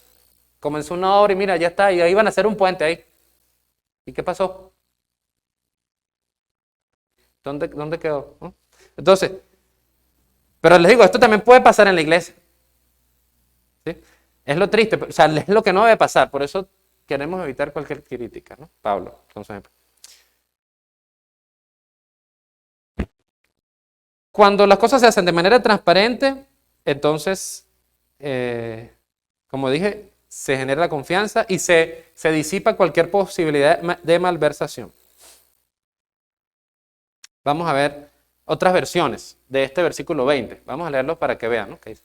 Comenzó una obra y mira, ya está, y ahí iban a hacer un puente ahí. ¿Y qué pasó? ¿Dónde quedó? ¿No? Entonces, pero les digo, esto también puede pasar en la iglesia. ¿Sí? Es lo triste, o sea, es lo que no debe pasar, por eso queremos evitar cualquier crítica, ¿no? Pablo, entonces. Cuando las cosas se hacen de manera transparente, entonces, como dije, se genera la confianza y se disipa cualquier posibilidad de malversación. Vamos a ver otras versiones de este versículo 20. Vamos a leerlo para que vean, ¿no? ¿Qué dice?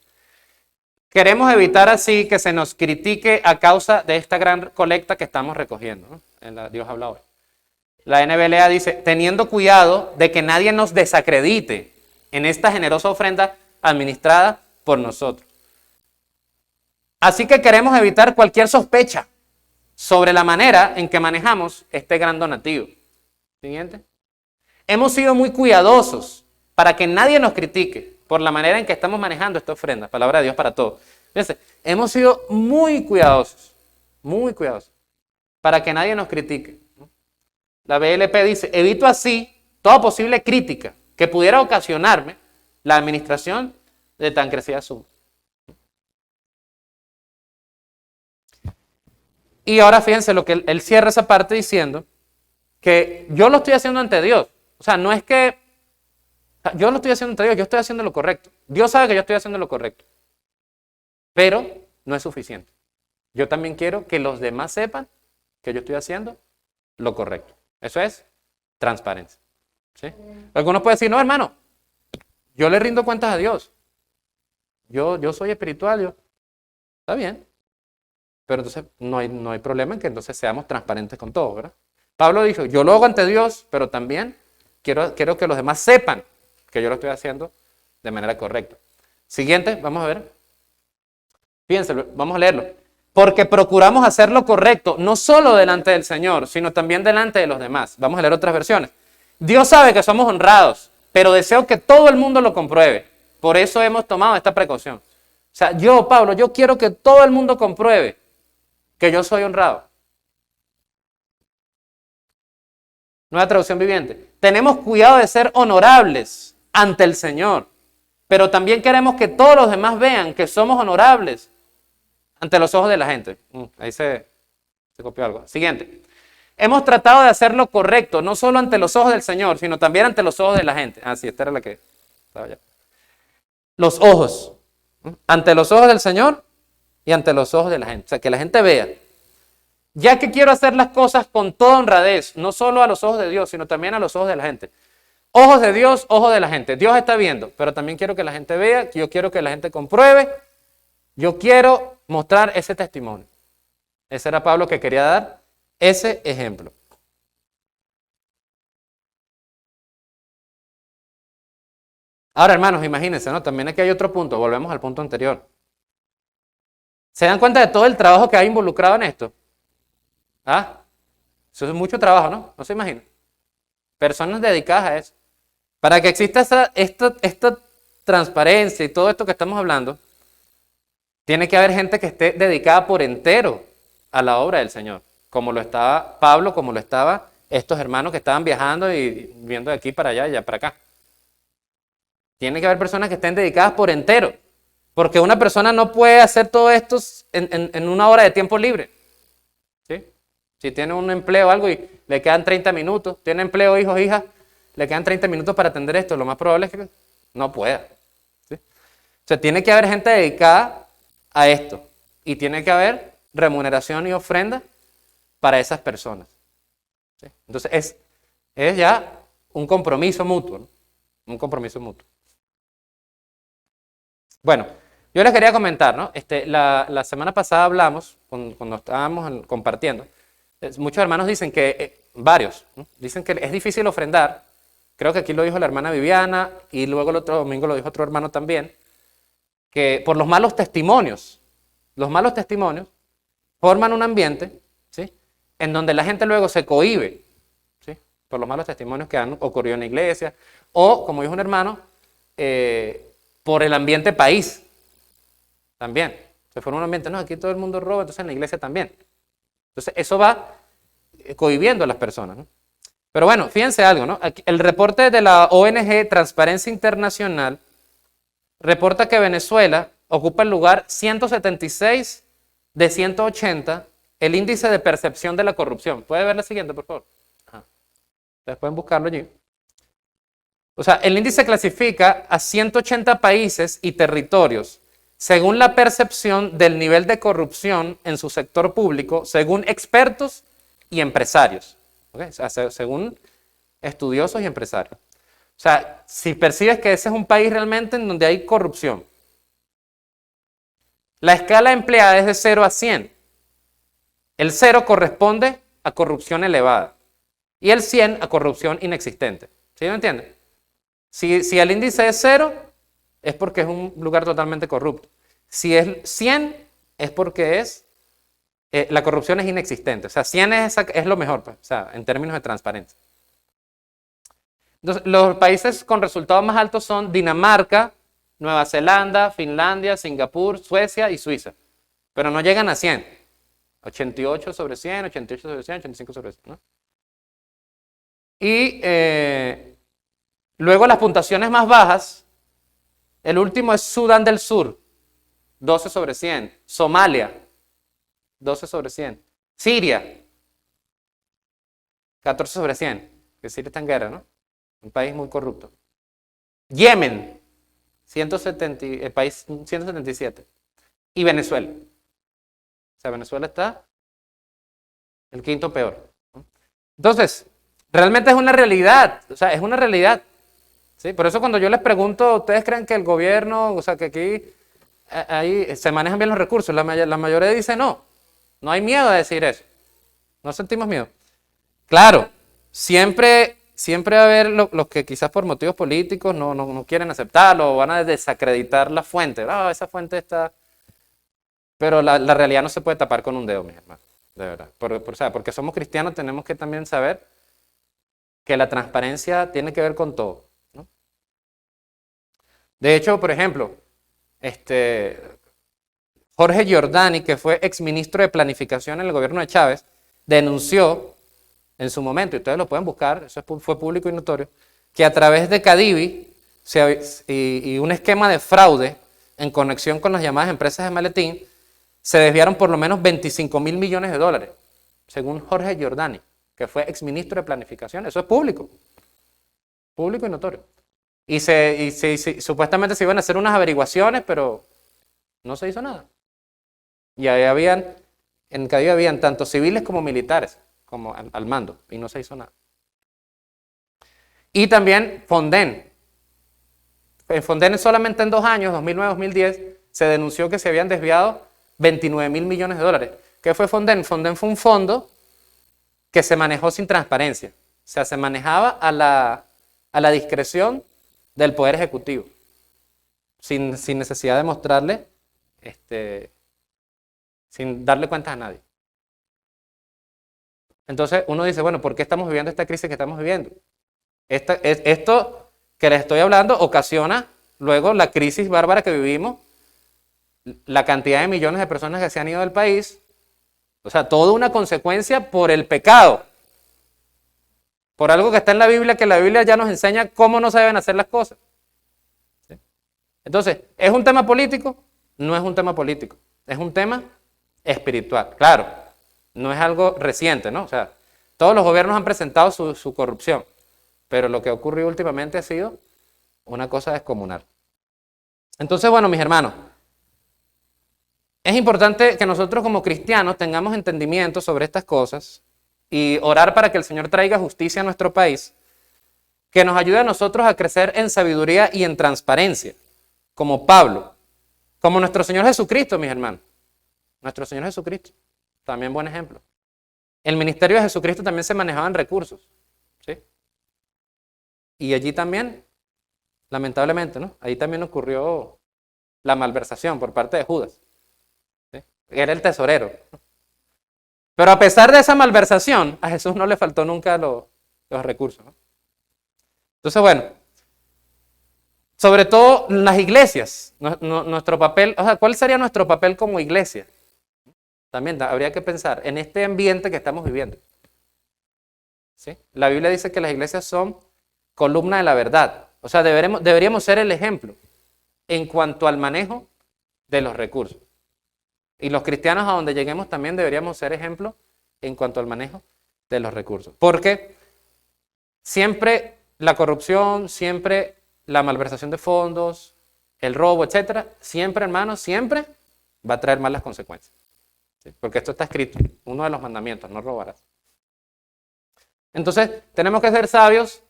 Queremos evitar así que se nos critique a causa de esta gran colecta que estamos recogiendo, ¿no? Dios habla hoy. La NBLA dice, teniendo cuidado de que nadie nos desacredite en esta generosa ofrenda administrada por nosotros. Así que queremos evitar cualquier sospecha sobre la manera en que manejamos este gran donativo. Siguiente. Hemos sido muy cuidadosos para que nadie nos critique por la manera en que estamos manejando esta ofrenda. Palabra de Dios para todos. Fíjense, hemos sido muy cuidadosos para que nadie nos critique. La BLP dice, evito así toda posible crítica que pudiera ocasionarme la administración de tan crecida suma. Y ahora fíjense lo que él cierra esa parte diciendo, que yo lo estoy haciendo ante Dios. O sea, no es que yo lo estoy haciendo ante Dios, yo estoy haciendo lo correcto. Dios sabe que yo estoy haciendo lo correcto. Pero no es suficiente. Yo también quiero que los demás sepan que yo estoy haciendo lo correcto. Eso es transparencia. ¿Sí? Algunos pueden decir, no, hermano, yo le rindo cuentas a Dios. Yo soy espiritual, yo. Está bien. Pero entonces no hay problema en que entonces seamos transparentes con todo, ¿verdad? Pablo dijo, yo lo hago ante Dios, pero también quiero que los demás sepan que yo lo estoy haciendo de manera correcta. Siguiente, vamos a ver. Fíjense, vamos a leerlo. Porque procuramos hacer lo correcto, no solo delante del Señor, sino también delante de los demás. Vamos a leer otras versiones. Dios sabe que somos honrados, pero deseo que todo el mundo lo compruebe. Por eso hemos tomado esta precaución. O sea, Pablo, yo quiero que todo el mundo compruebe que yo soy honrado. Nueva traducción viviente. Tenemos cuidado de ser honorables ante el Señor, pero también queremos que todos los demás vean que somos honorables ante los ojos de la gente. Ahí se copió algo. Siguiente. Hemos tratado de hacer lo correcto, no solo ante los ojos del Señor, sino también ante los ojos de la gente. Ah, sí, esta era la que estaba allá. Los ojos. Ante los ojos del Señor y ante los ojos de la gente. O sea, que la gente vea. Ya que quiero hacer las cosas con toda honradez, no solo a los ojos de Dios, sino también a los ojos de la gente. Ojos de Dios, ojos de la gente. Dios está viendo, pero también quiero que la gente vea, que yo quiero que la gente compruebe. Yo quiero mostrar ese testimonio. Ese era Pablo que quería dar ese ejemplo. Ahora, hermanos, imagínense, ¿no? También aquí hay otro punto, volvemos al punto anterior. ¿Se dan cuenta de todo el trabajo que hay involucrado en esto? ¿Ah? Eso es mucho trabajo, ¿no? No se imaginan. Personas dedicadas a eso. Para que exista esta transparencia y todo esto que estamos hablando, tiene que haber gente que esté dedicada por entero a la obra del Señor. Como lo estaba Pablo, como lo estaban estos hermanos que estaban viajando y viendo de aquí para allá y allá para acá. Tiene que haber personas que estén dedicadas por entero. Porque una persona no puede hacer todo esto en una hora de tiempo libre. ¿Sí? Si tiene un empleo o algo y le quedan 30 minutos, tiene empleo, hijos, hijas, le quedan 30 minutos para atender esto, lo más probable es que no pueda. ¿Sí? O sea, tiene que haber gente dedicada a esto y tiene que haber remuneración y ofrenda para esas personas. ¿sí? Entonces es ya un compromiso mutuo, ¿no? Un compromiso mutuo. Bueno, yo les quería comentar, ¿no? La semana pasada hablamos, cuando estábamos compartiendo, muchos hermanos dicen que, varios, ¿no? Dicen que es difícil ofrendar. Creo que aquí lo dijo la hermana Viviana y luego el otro domingo lo dijo otro hermano también, que por los malos testimonios forman un ambiente, ¿sí? En donde la gente luego se cohíbe, ¿sí? Por los malos testimonios que han ocurrido en la iglesia, o, como dijo un hermano, por el ambiente país, también. Se forma un ambiente, no, aquí todo el mundo roba, entonces en la iglesia también. Entonces eso va cohibiendo a las personas, ¿no? Pero bueno, fíjense algo, ¿no? Aquí, el reporte de la ONG Transparencia Internacional reporta que Venezuela ocupa el lugar 176 de 180 el índice de percepción de la corrupción. ¿Puede ver la siguiente, por favor? Ajá. Ustedes pueden buscarlo allí. O sea, el índice clasifica a 180 países y territorios según la percepción del nivel de corrupción en su sector público, según expertos y empresarios. ¿Okay? O sea, según estudiosos y empresarios. O sea, si percibes que ese es un país realmente en donde hay corrupción. La escala empleada es de 0 a 100. El 0 corresponde a corrupción elevada y el 100 a corrupción inexistente. ¿Sí me entienden? Si el índice es 0, es porque es un lugar totalmente corrupto. Si es 100, es porque la corrupción es inexistente. O sea, 100 es lo mejor, pues, o sea, en términos de transparencia. Entonces, los países con resultados más altos son Dinamarca, Nueva Zelanda, Finlandia, Singapur, Suecia y Suiza. Pero no llegan a 100. 88 sobre 100, 88 sobre 100, 85 sobre 100, ¿no? Y luego las puntuaciones más bajas, el último es Sudán del Sur, 12 sobre 100. Somalia, 12 sobre 100. Siria, 14 sobre 100. Que Siria está en guerra, ¿no? Un país muy corrupto. Yemen, 177. Y Venezuela. O sea, Venezuela está el quinto peor, ¿no? Entonces, realmente es una realidad. O sea, es una realidad. ¿Sí? Por eso cuando yo les pregunto, ¿ustedes creen que el gobierno, o sea, que aquí ahí se manejan bien los recursos? La mayoría dice no. No hay miedo a decir eso. No sentimos miedo. Claro, siempre va a haber los que quizás por motivos políticos no quieren aceptarlo o van a desacreditar la fuente. Ah, esa fuente está... Pero la realidad no se puede tapar con un dedo, mis hermanos. De verdad. O sea, porque somos cristianos tenemos que también saber que la transparencia tiene que ver con todo, ¿no? De hecho, por ejemplo, Jorge Giordani, que fue exministro de Planificación en el gobierno de Chávez, denunció en su momento, y ustedes lo pueden buscar, eso fue público y notorio, que a través de Cadivi y un esquema de fraude en conexión con las llamadas empresas de maletín, se desviaron por lo menos 25 mil millones de dólares, según Jorge Giordani, que fue exministro de Planificación. Eso es público y notorio. Y supuestamente se iban a hacer unas averiguaciones, pero no se hizo nada. Y ahí en Cadivi habían tanto civiles como militares, como al mando, y no se hizo nada. Y también Fonden. En Fonden solamente en 2 años, 2009-2010, se denunció que se habían desviado 29 mil millones de dólares. ¿Qué fue Fonden? Fonden fue un fondo que se manejó sin transparencia. O sea, se manejaba a la discreción del Poder Ejecutivo, sin necesidad de mostrarle, sin darle cuentas a nadie. Entonces uno dice, bueno, ¿por qué estamos viviendo esta crisis que estamos viviendo? Esto que les estoy hablando ocasiona luego la crisis bárbara que vivimos, la cantidad de millones de personas que se han ido del país, o sea, toda una consecuencia por el pecado, por algo que está en la Biblia, que la Biblia ya nos enseña cómo no se deben hacer las cosas. ¿Sí? Entonces, ¿es un tema político? No es un tema político, es un tema espiritual, claro, no es algo reciente, ¿no? O sea, todos los gobiernos han presentado su corrupción, pero lo que ha ocurrido últimamente ha sido una cosa descomunal. Entonces, bueno, mis hermanos, es importante que nosotros como cristianos tengamos entendimiento sobre estas cosas, y orar para que el Señor traiga justicia a nuestro país, que nos ayude a nosotros a crecer en sabiduría y en transparencia, como Pablo, como nuestro Señor Jesucristo, mis hermanos. Nuestro Señor Jesucristo, también buen ejemplo. El ministerio de Jesucristo también se manejaba en recursos, ¿sí? Y allí también, lamentablemente, ¿no? Ahí también ocurrió la malversación por parte de Judas, ¿sí? Era el tesorero. Pero a pesar de esa malversación, a Jesús no le faltó nunca los recursos, ¿no? Entonces, bueno, sobre todo las iglesias, nuestro papel, o sea, ¿cuál sería nuestro papel como iglesia? También habría que pensar en este ambiente que estamos viviendo, ¿sí? La Biblia dice que las iglesias son columna de la verdad. O sea, deberíamos ser el ejemplo en cuanto al manejo de los recursos. Y los cristianos a donde lleguemos también deberíamos ser ejemplo en cuanto al manejo de los recursos. Porque siempre la corrupción, siempre la malversación de fondos, el robo, etcétera, siempre, hermanos, siempre va a traer malas consecuencias. ¿Sí? Porque esto está escrito, uno de los mandamientos, no robarás. Entonces, tenemos que ser sabios.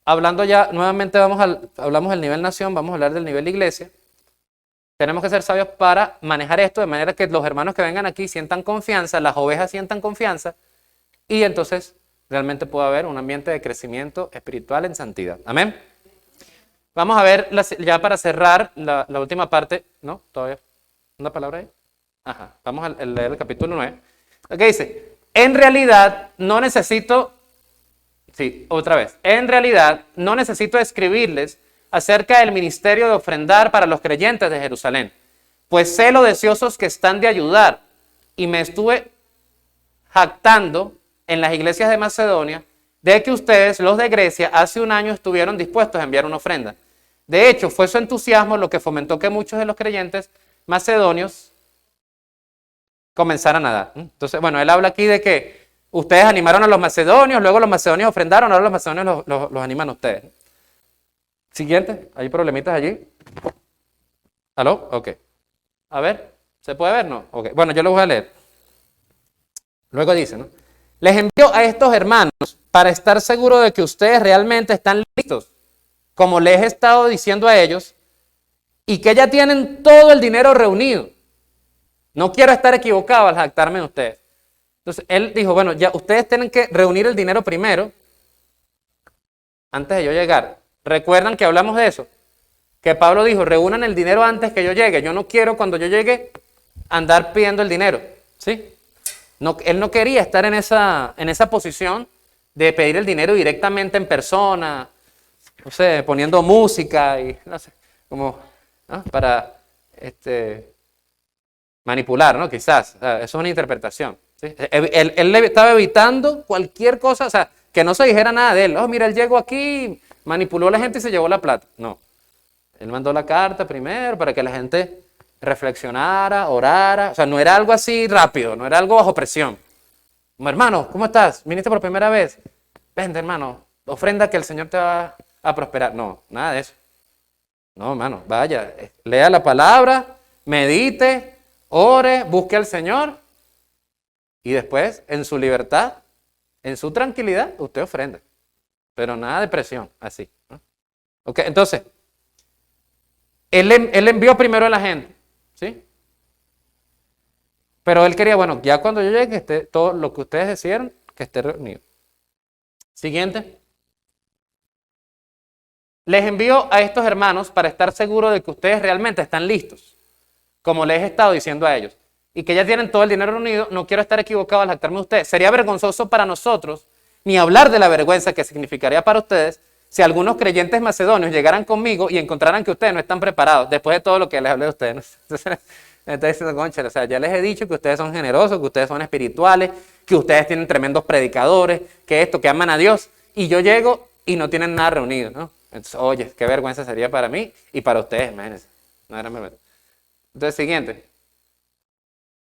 Hablando ya, nuevamente hablamos del nivel nación, vamos a hablar del nivel iglesia. Tenemos que ser sabios para manejar esto de manera que los hermanos que vengan aquí sientan confianza, las ovejas sientan confianza y entonces realmente pueda haber un ambiente de crecimiento espiritual en santidad. Amén. Vamos a ver ya para cerrar la última parte, ¿no? ¿Todavía? ¿Una palabra ahí? Ajá. Vamos a leer el capítulo 9. Aquí dice, en realidad no necesito, sí, otra vez, en realidad no necesito escribirles acerca del ministerio de ofrendar para los creyentes de Jerusalén, pues sé lo deseosos que están de ayudar y me estuve jactando en las iglesias de Macedonia de que ustedes, los de Grecia, hace un año estuvieron dispuestos a enviar una ofrenda. De hecho, fue su entusiasmo lo que fomentó que muchos de los creyentes macedonios comenzaran a dar. Entonces, bueno, él habla aquí de que ustedes animaron a los macedonios, luego los macedonios ofrendaron, ahora los macedonios los animan a ustedes. Siguiente, ¿hay problemitas allí? ¿Aló? Ok. A ver, ¿se puede ver? No. Ok. Bueno, yo lo voy a leer. Luego dice, ¿no? Les envío a estos hermanos para estar seguro de que ustedes realmente están listos, como les he estado diciendo a ellos, y que ya tienen todo el dinero reunido. No quiero estar equivocado al jactarme de ustedes. Entonces, él dijo, bueno, ya ustedes tienen que reunir el dinero primero, antes de yo llegar. ¿Recuerdan que hablamos de eso? Que Pablo dijo, reúnan el dinero antes que yo llegue. Yo no quiero cuando yo llegue andar pidiendo el dinero, ¿sí? No, él no quería estar en esa posición de pedir el dinero directamente en persona, no sé, poniendo música y no sé, como, ¿no? Para manipular, ¿no? Quizás, o sea, eso es una interpretación, ¿sí? Él estaba evitando cualquier cosa, o sea, que no se dijera nada de él. Oh, mira, él llegó aquí, manipuló a la gente y se llevó la plata. No, él mandó la carta primero para que la gente reflexionara, orara, o sea, no era algo así rápido, no era algo bajo presión. Como, hermano, ¿cómo estás? ¿Viniste por primera vez? Vente, hermano, ofrenda que el Señor te va a prosperar. No, nada de eso. No, hermano, vaya, lea la palabra, medite, ore, busque al Señor y después, en su libertad, en su tranquilidad, usted ofrenda. Pero nada de presión, así, ¿no? Ok, entonces, él envió primero a la gente, ¿sí? Pero él quería, bueno, ya cuando yo llegue, que esté todo lo que ustedes decidieron, que esté reunido. Siguiente. Les envío a estos hermanos para estar seguro de que ustedes realmente están listos, como les he estado diciendo a ellos, y que ya tienen todo el dinero reunido. No quiero estar equivocado al jactarme de ustedes. Sería vergonzoso para nosotros, ni hablar de la vergüenza que significaría para ustedes, si algunos creyentes macedonios llegaran conmigo y encontraran que ustedes no están preparados, después de todo lo que les hablé de ustedes, ¿no? Entonces, me está diciendo, concha, o sea, ya les he dicho que ustedes son generosos, que ustedes son espirituales, que ustedes tienen tremendos predicadores, que esto, que aman a Dios, y yo llego y no tienen nada reunido, ¿no? Entonces, oye, qué vergüenza sería para mí y para ustedes, imagínense. No era vergüenza. Entonces, siguiente.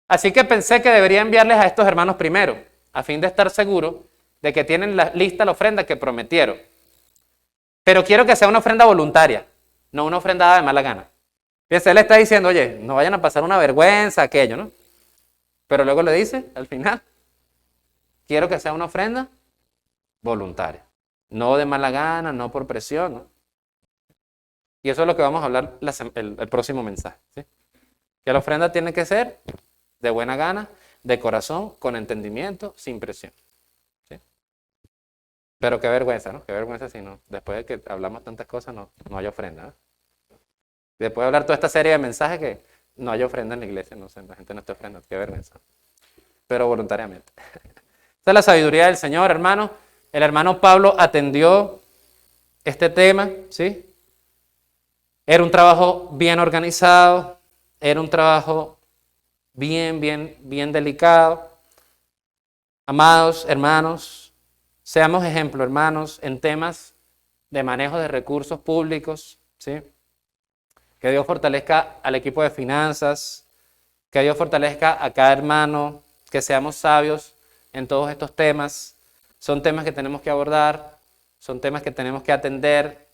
Así que pensé que debería enviarles a estos hermanos primero, a fin de estar seguro de que tienen lista la ofrenda que prometieron. Pero quiero que sea una ofrenda voluntaria, no una ofrenda dada de mala gana. Fíjense, él le está diciendo, oye, no vayan a pasar una vergüenza, aquello, ¿no? Pero luego le dice, al final, quiero que sea una ofrenda voluntaria. No de mala gana, no por presión, ¿no? Y eso es lo que vamos a hablar el próximo mensaje, ¿sí? Que la ofrenda tiene que ser de buena gana, de corazón, con entendimiento, sin presión, ¿sí? Pero qué vergüenza, ¿no? Qué vergüenza si no, después de que hablamos tantas cosas, no hay ofrenda, ¿no? Después de hablar toda esta serie de mensajes que no hay ofrenda en la iglesia, no sé, la gente no está ofrendando, qué vergüenza. Pero voluntariamente. Esta es la sabiduría del Señor, hermano. El hermano Pablo atendió este tema, ¿sí? Era un trabajo bien organizado, era un trabajo bien delicado. Amados hermanos, seamos ejemplo, hermanos, en temas de manejo de recursos públicos, ¿sí? Que Dios fortalezca al equipo de finanzas, que Dios fortalezca a cada hermano, que seamos sabios en todos estos temas. Son temas que tenemos que abordar, son temas que tenemos que atender,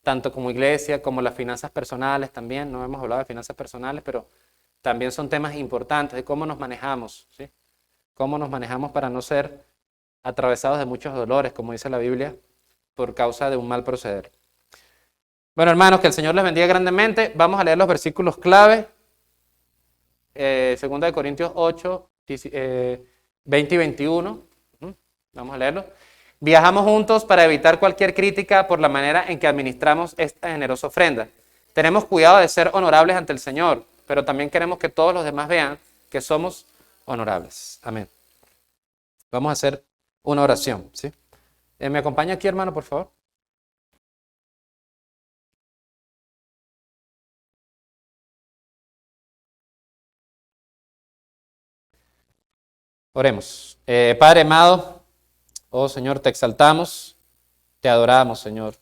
tanto como iglesia, como las finanzas personales también. No hemos hablado de finanzas personales, pero también son temas importantes de cómo nos manejamos, ¿sí? Cómo nos manejamos para no ser atravesados de muchos dolores, como dice la Biblia, por causa de un mal proceder. Bueno, hermanos, que el Señor les bendiga grandemente. Vamos a leer los versículos clave. 2 de Corintios 8, 20 y 21. Vamos a leerlo. Viajamos juntos para evitar cualquier crítica por la manera en que administramos esta generosa ofrenda. Tenemos cuidado de ser honorables ante el Señor, pero también queremos que todos los demás vean que somos honorables. Amén. Vamos a hacer una oración, ¿sí? ¿Me acompaña aquí, hermano, por favor? Oremos. Padre amado, oh Señor, te exaltamos, te adoramos, Señor.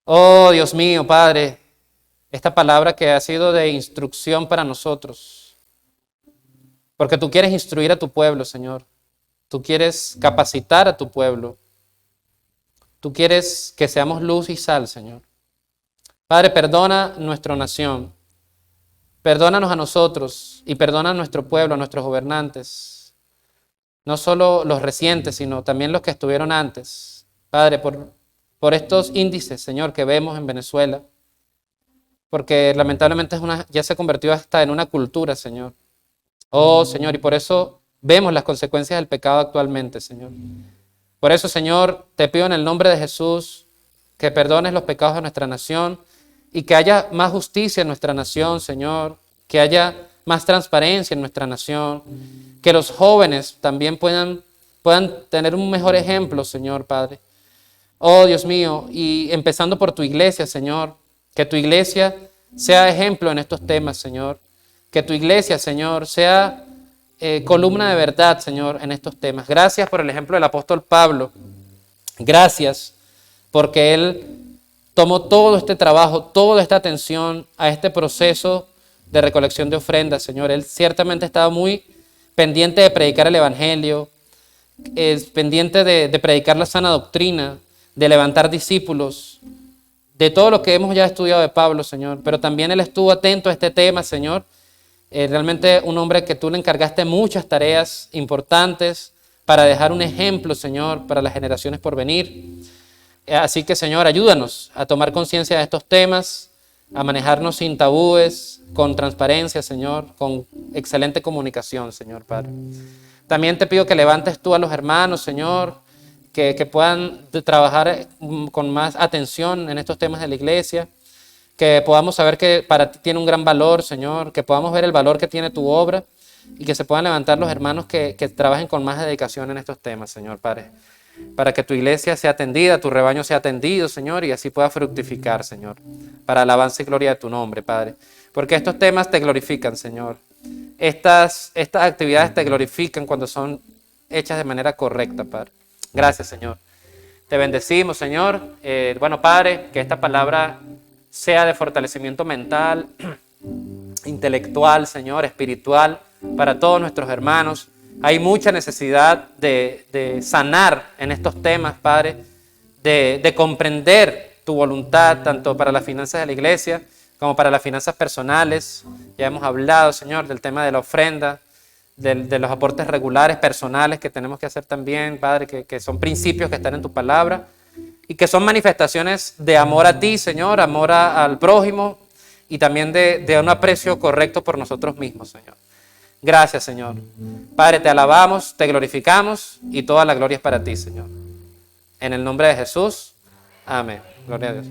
Oh Dios mío, Padre, esta palabra que ha sido de instrucción para nosotros, porque tú quieres instruir a tu pueblo, Señor. Tú quieres capacitar a tu pueblo. Tú quieres que seamos luz y sal, Señor. Padre, perdona nuestra nación. Perdónanos a nosotros y perdona a nuestro pueblo, a nuestros gobernantes. No solo los recientes, sino también los que estuvieron antes. Padre, por estos índices, Señor, que vemos en Venezuela. Porque lamentablemente ya se convirtió hasta en una cultura, Señor. Oh, Señor, y por eso vemos las consecuencias del pecado actualmente, Señor. Por eso, Señor, te pido en el nombre de Jesús que perdones los pecados de nuestra nación y que haya más justicia en nuestra nación, Señor, que haya más transparencia en nuestra nación, que los jóvenes también puedan tener un mejor ejemplo, Señor, Padre. Oh, Dios mío, y empezando por tu iglesia, Señor, que tu iglesia sea ejemplo en estos temas, Señor, que tu iglesia, Señor, sea columna de verdad, Señor, en estos temas. Gracias por el ejemplo del apóstol Pablo. Gracias porque él tomó todo este trabajo, toda esta atención a este proceso de recolección de ofrendas, Señor. Él ciertamente estaba muy pendiente de predicar el evangelio, pendiente de predicar la sana doctrina, de levantar discípulos, de todo lo que hemos ya estudiado de Pablo, Señor. Pero también él estuvo atento a este tema, Señor. Realmente un hombre que tú le encargaste muchas tareas importantes para dejar un ejemplo, Señor, para las generaciones por venir. Así que, Señor, ayúdanos a tomar conciencia de estos temas, a manejarnos sin tabúes, con transparencia, Señor, con excelente comunicación, Señor, Padre. También te pido que levantes tú a los hermanos, Señor, que puedan trabajar con más atención en estos temas de la iglesia, que podamos saber que para ti tiene un gran valor, Señor, que podamos ver el valor que tiene tu obra y que se puedan levantar los hermanos que trabajen con más dedicación en estos temas, Señor, Padre, para que tu iglesia sea atendida, tu rebaño sea atendido, Señor, y así pueda fructificar, Señor, para alabanza y gloria de tu nombre, Padre, porque estos temas te glorifican, Señor. Estas actividades te glorifican cuando son hechas de manera correcta, Padre. Gracias, Señor. Te bendecimos, Señor. Bueno, Padre, que esta palabra sea de fortalecimiento mental, intelectual, Señor, espiritual, para todos nuestros hermanos. Hay mucha necesidad de sanar en estos temas, Padre, de comprender tu voluntad, tanto para las finanzas de la iglesia como para las finanzas personales. Ya hemos hablado, Señor, del tema de la ofrenda, de los aportes regulares, personales que tenemos que hacer también, Padre, que son principios que están en tu palabra y que son manifestaciones de amor a ti, Señor, amor al prójimo y también de un aprecio correcto por nosotros mismos, Señor. Gracias, Señor. Padre, te alabamos, te glorificamos y toda la gloria es para ti, Señor. En el nombre de Jesús, amén. Gloria a Dios.